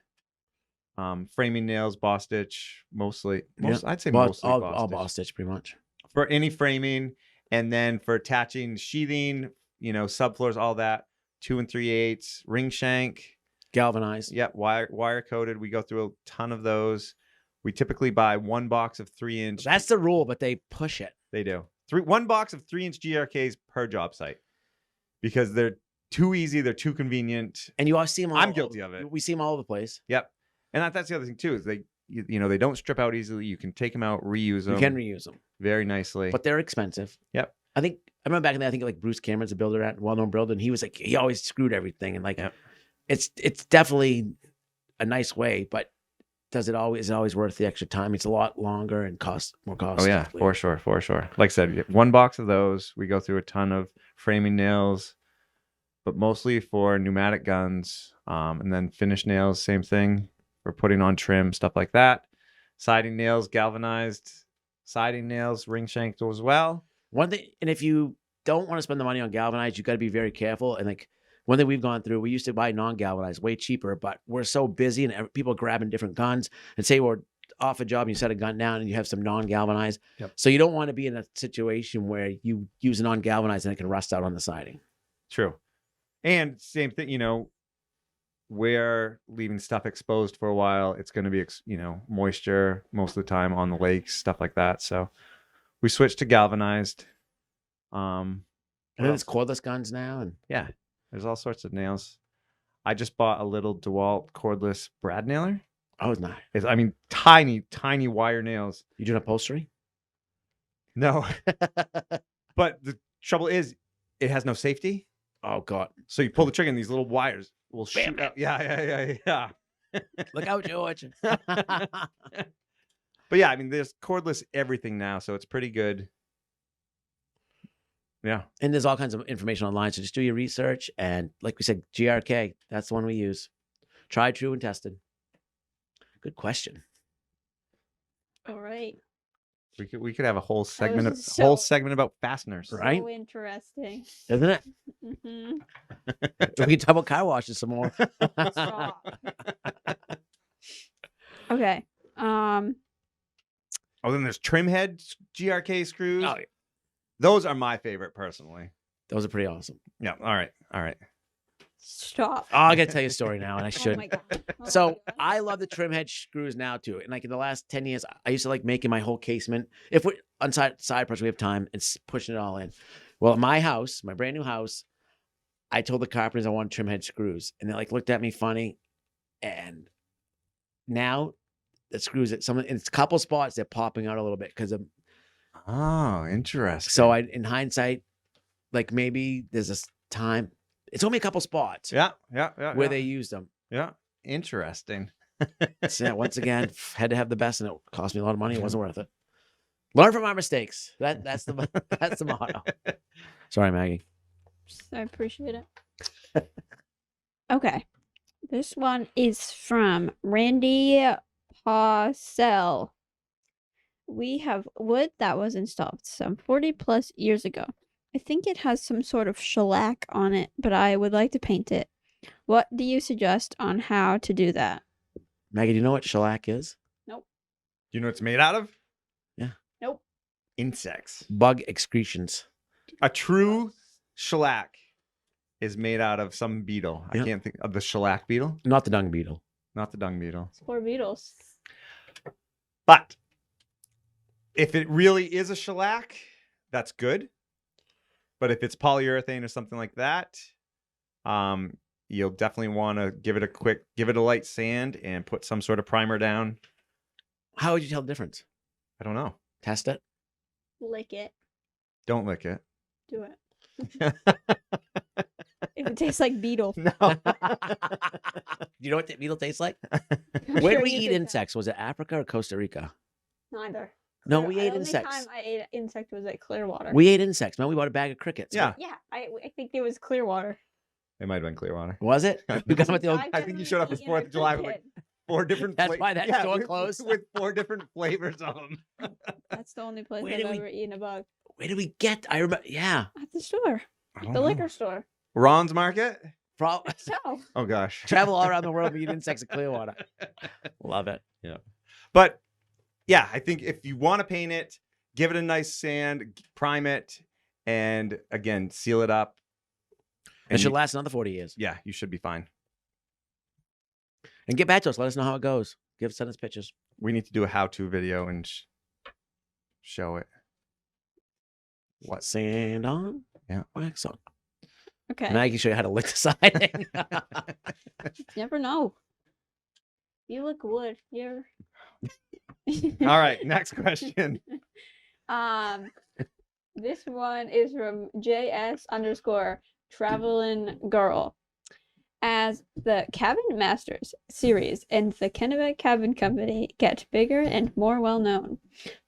framing nails, boss stitch, mostly. I'd say mostly all boss stitch, pretty much for any framing, and then for attaching sheathing, subfloors, all that. 2 3/8 ring shank, galvanized. Yep, wire coated. We go through a ton of those. We typically buy one box of 3-inch. That's the rule, but they push it. They do. One box of 3-inch GRKs per job site because they're too easy. They're too convenient. And you always see them. I'm guilty of it. We see them all over the place. Yep. And that's the other thing too is they don't strip out easily. You can take them out, reuse them. You can reuse them very nicely, but they're expensive. Yep. I remember back in the day, I think like Bruce Cameron's a builder, well-known builder, and he was like, he always screwed everything, and it's definitely a nice way, but is it always worth the extra time? It's a lot longer and more cost. Oh yeah, for sure. Like I said, one box of those. We go through a ton of framing nails, but mostly for pneumatic guns, and then finish nails, same thing. For putting on trim, stuff like that. Siding nails, galvanized siding nails, ring shanked as well. One thing, and if you don't want to spend the money on galvanized, you got to be very careful. And like one thing we've gone through, we used to buy non-galvanized, way cheaper, but we're so busy and people are grabbing different guns. And say we're off a job and you set a gun down and you have some non-galvanized. Yep. So you don't want to be in a situation where you use a non-galvanized and it can rust out on the siding. True. And same thing, we're leaving stuff exposed for a while. It's going to be, moisture most of the time on the lakes, stuff like that. So we switched to galvanized. And there's cordless guns now. And yeah, there's all sorts of nails. I just bought a little DeWalt cordless brad nailer. Oh, it's not. Tiny, tiny wire nails. You doing upholstery? No. But the trouble is, it has no safety. Oh, God. So you pull the trigger and these little wires will shoot out. Yeah. Look out, George. But yeah, there's cordless everything now, so it's pretty good. Yeah. And there's all kinds of information online, so just do your research. And like we said, GRK, that's the one we use. Tried, true, and tested. Good question. All right. We could have a whole segment about fasteners. Right? So interesting. Isn't it? Mm-hmm. We can talk about car washes some more. Stop. Okay. Oh, then there's trim head GRK screws. Oh, yeah. Those are my favorite personally. Those are pretty awesome. Yeah. All right. All right. Stop. Oh, I got to tell you a story now, and I Oh should. my god. Oh So my God. I love the trim head screws now too. And like in the last 10 years, I used to like making my whole casement. If we're on side project, we have time and pushing it all in. Well, at my house, my brand new house, I told the carpenters I want trim head screws, and they like looked at me funny. And now the screws in it's a couple spots they're popping out a little bit because of. Oh, interesting. So in hindsight, like maybe there's a time. It's only a couple spots. Yeah. Where they used them. Yeah. Interesting. So yeah, once again, had to have the best, and it cost me a lot of money. It wasn't worth it. Learn from our mistakes. That's the motto. Sorry, Maggie. I appreciate it. Okay. This one is from Randy Parcell. We have wood that was installed some 40 plus years ago. I think it has some sort of shellac on it, but I would like to paint it. What do you suggest on how to do that? Maggie, do you know what shellac is? Nope. You know what it's made out of? Yeah. Nope. Insects. Bug excretions. A true shellac is made out of some beetle. Yep. I can't think of the shellac beetle. Not the dung beetle. Not the dung beetle. Poor beetles. But if it really is a shellac, that's good. But if it's polyurethane or something like that, you'll definitely want to give it a light sand and put some sort of primer down. How would you tell the difference? I don't know. Test it. Lick it. Don't lick it. Do it. If it tastes like beetle. No. You know what the beetle tastes like? I'm Where sure did we you eat think insects? Was it Africa or Costa Rica? Neither. No, The we ate only insects. time I ate an insect was at Clearwater. We ate insects, man. We bought a bag of crickets. Yeah. Yeah, I think it was Clearwater. It might have been Clearwater. Was it? You got them at the old. I think you showed up at 4th of July with like 4 different That's why that store with, closed? with 4 different flavors of them. That's the only place Where I've did we- ever eaten a bug. Where did we get? I remember. Yeah. At the store. I don't The know. liquor store. Ron's Market? So, Oh gosh. Travel all around the world and eat insects at Clearwater. Love it. But yeah, I think if you want to paint it, give it a nice sand, prime it, and again, seal it up. It should you- last another 40 years. Yeah, you should be fine. And get back to us. Let us know how it goes. Send us pictures. We need to do a how-to video and show it. What? Sand on. Yeah. Wax on. okay. Now I can show you how to lick the siding. Never know. You look wood. You're. All right, next question. This one is from JS_traveling girl. As the Cabin Masters series and the Kennebec Cabin Company get bigger and more well known,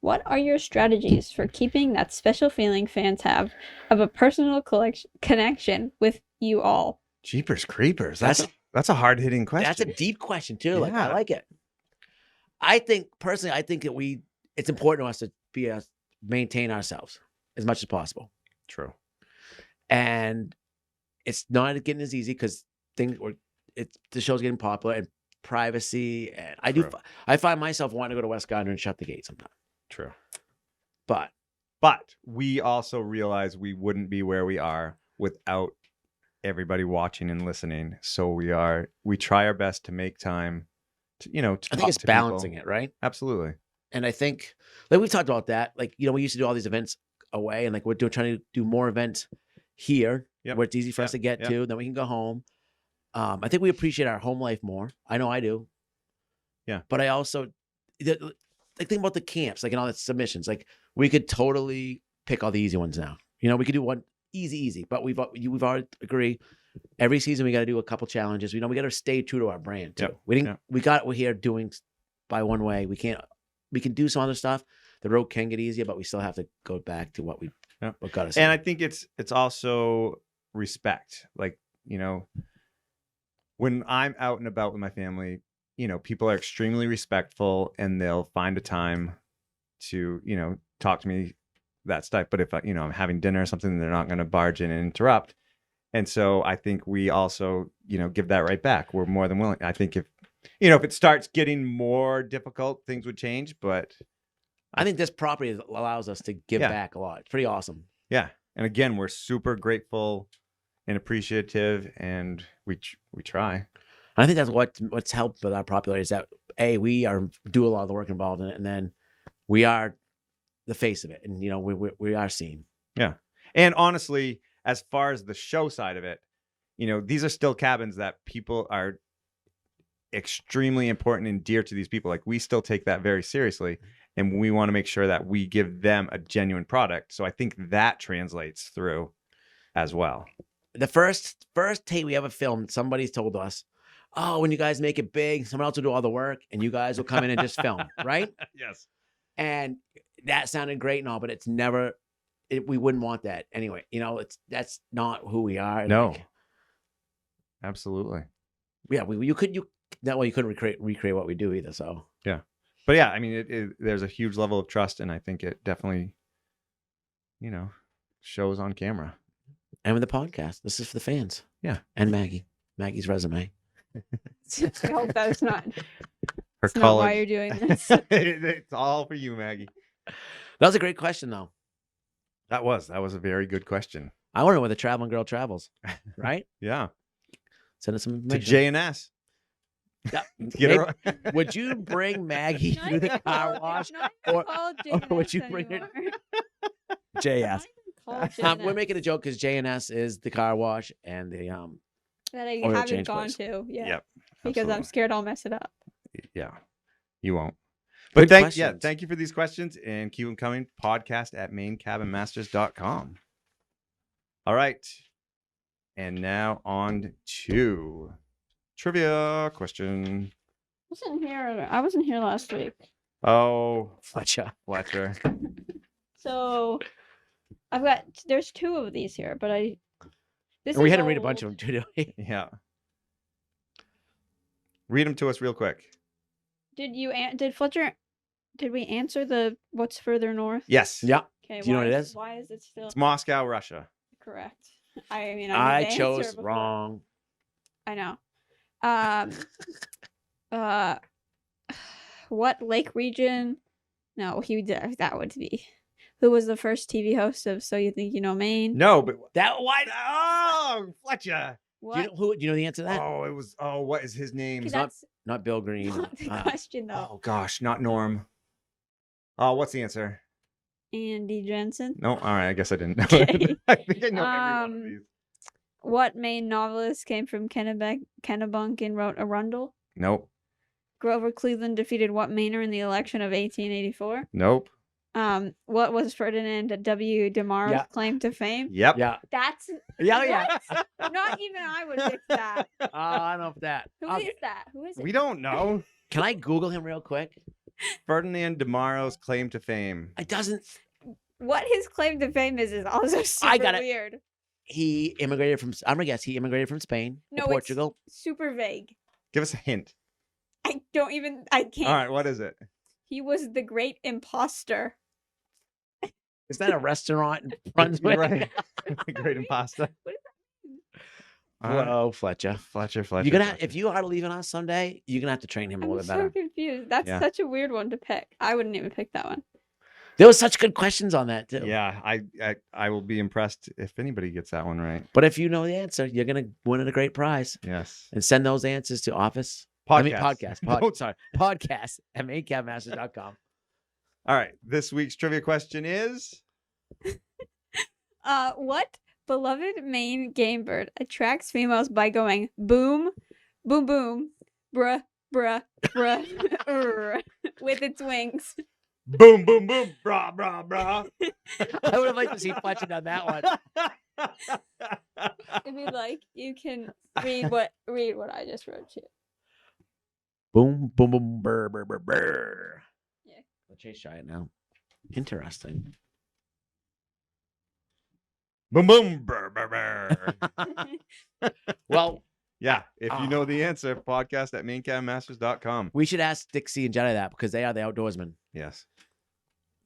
what are your strategies for keeping that special feeling fans have of a personal connection with you all? Jeepers creepers. That's a hard-hitting question. That's a deep question too. Like Yeah. I like it. I think personally, that it's important to us to maintain ourselves as much as possible. True. And it's not getting as easy because the show's getting popular and privacy. And I find myself wanting to go to West Gardner and shut the gate sometimes. True. But we also realize we wouldn't be where we are without everybody watching and listening. So we try our best to make time to, to I talk think it's to people. balancing it, right? Absolutely. And I think, like we've talked about that, like, we used to do all these events away, and like we're trying to do more events here Yep. where it's easy for us to get Yep. to. Then we can go home. I think we appreciate our home life more. I know I do. Yeah. But I also, like, think about the camps, like, and all the submissions. Like, we could totally pick all the easy ones now. We could do one easy. But we've already agree. Every season we got to do a couple challenges. We got to stay true to our brand too. Yep. We're here doing by one way. We can do some other stuff. The road can get easier, but we still have to go back to what got us. And I think it's also respect. Like, when I'm out and about with my family, people are extremely respectful and they'll find a time to, talk to me, that stuff. But if, I'm having dinner or something, they're not going to barge in and interrupt. And so I think we also, give that right back. We're more than willing. I think if it starts getting more difficult, things would change. But I think this property allows us to give Yeah. back a lot. It's pretty awesome. yeah, And again, we're super grateful and appreciative, and we try. I think that's what's helped with our popularity is that we do a lot of the work involved in it, and then we are the face of it, and we are seen. Yeah. And honestly, as far as the show side of it, these are still cabins that people are extremely important and dear to these people. Like, we still take that very seriously, and we want to make sure that we give them a genuine product. So I think that translates through as well. The first tape we ever filmed, somebody's told us, oh, when you guys make it big, someone else will do all the work and you guys will come in and just film, right? Yes. And that sounded great and all, but it's never, we wouldn't want that anyway. That's not who we are. No. Absolutely. Yeah, you couldn't recreate what we do either. So yeah, but yeah, I mean, there's a huge level of trust, and I think it definitely, shows on camera. And with the podcast, this is for the fans. Yeah, and Maggie's resume. I hope that's not. Her That's not why you're doing this. It's all for you, Maggie. That was a great question, though. That was a very good question. I want to know where the traveling girl travels, right? Yeah. Send us some To information. JNS. Yeah. Would you bring Maggie Not through the even car called- wash? not even or- called or would JNS you bring it- anymore. JS. Not even called We're JNS. making a joke because JNS is the car wash and the that I oil haven't change gone place. to yet. Yep. Because I'm absolutely. scared I'll mess it up. Yeah. You won't. Good But questions. thank you for these questions, and keep them coming. podcast@maincabinmasters.com. All right. And now on to trivia question. I wasn't here last week. Oh, Fletcher. So there's two of these here, but this And we is had to read a bunch old. of them too, didn't we? yeah. Read them to us real quick. Did Fletcher, did we answer the what's further north? Yes. Yeah. Okay, Do you know what it is? Why is it still It's Moscow, Russia. correct? I mean, I knew the answer chose before. wrong. I know. What lake region? No, that would be. Who was the first TV host of So You Think You Know Maine? No, but That why? oh, Fletcher. What? Do you know the answer to that? Oh, it was. Oh, what is his name? Okay, not- that's Not Bill Green. not the question though. Oh gosh, not Norm. Oh, what's the answer? Andy Jensen. No, all right. I guess I didn't know. Okay. I think I know every one of these. What Maine novelist came from Kennebec and wrote Arundel? Nope. Grover Cleveland defeated what Mainer in the election of 1884? Nope. What was Ferdinand W. DeMaro's Yeah. claim to fame? Yep. Yeah. That's Yeah. not even I would pick that. I don't know if that. Who is that? Who is it? We don't know. Can I Google him real quick? Ferdinand DeMaro's claim to fame. It doesn't. What his claim to fame is also super I got it. weird. He immigrated from. I'm gonna guess he immigrated from Spain No, or Portugal. it's super vague. Give us a hint. I can't. All right, what is it? He was the great imposter. Is that a restaurant in Brunswick? Right. Great imposter. What is Whoa, Fletcher. Fletcher. You're gonna if you are leaving us someday, you're gonna have to train him a I'm little bit so better. confused. That's Yeah. such a weird one to pick. I wouldn't even pick that one. There was such good questions on that too. Yeah, I will be impressed if anybody gets that one right. But if you know the answer, you're gonna win a great prize. Yes. And send those answers to office. Podcast. Podcast at maincabmasters.com. All right. This week's trivia question is What beloved Maine game bird attracts females by going boom, boom, boom, bruh, bruh, bruh, with its wings? boom, boom, boom, brah, brah, brah. I would have liked to see Fletcher on that one. If you'd like, you can read what I just wrote to you. Boom, boom, boom, brr, brr, brr, brr. Yeah. Let's Chase try it now. Interesting. Boom, boom, brr, brr, brr. Well, Yeah. If you know the answer, podcast at maincabmasters.com. we should ask Dixie and Jedi that because they are the outdoorsmen, Yes.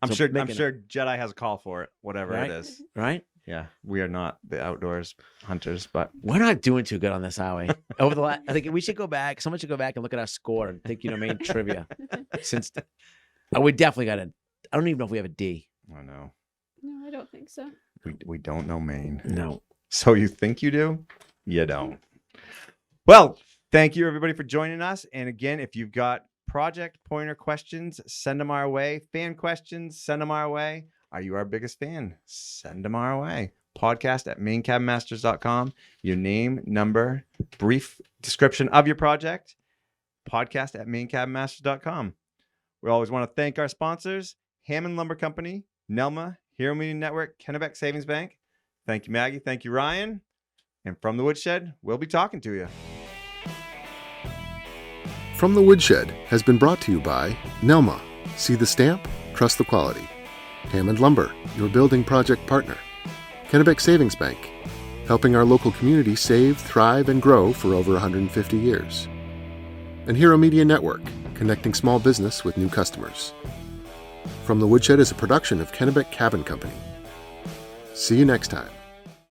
I'm So sure making it- Jedi has a call for it, whatever Right. it is. right? Yeah. We are not the outdoors hunters, but We're not doing too good on this, are we? Over the last, I think we should go back. Someone should go back and look at our score and think, Maine trivia. Since we definitely got a. I don't even know if we have a D. I know. No, I don't think so. We don't know Maine. No. So you think you do? You don't. Well, thank you everybody for joining us. And again, if you've got project pointer questions, send them our way. Fan questions, send them our way. Are you our biggest fan? Send them our way. podcast@mainecabinmasters.com. Your name, number, brief description of your project. podcast@mainecabinmasters.com. We always want to thank our sponsors, Hammond Lumber Company, Nelma, Hero Media Network, Kennebec Savings Bank. Thank you, Maggie. Thank you, Ryan. And From the Woodshed, we'll be talking to you. From the Woodshed has been brought to you by Nelma. See the stamp, trust the quality. Hammond Lumber, your building project partner. Kennebec Savings Bank, helping our local community save, thrive, and grow for over 150 years. And Hero Media Network, connecting small business with new customers. From the Woodshed is a production of Kennebec Cabin Company. See you next time.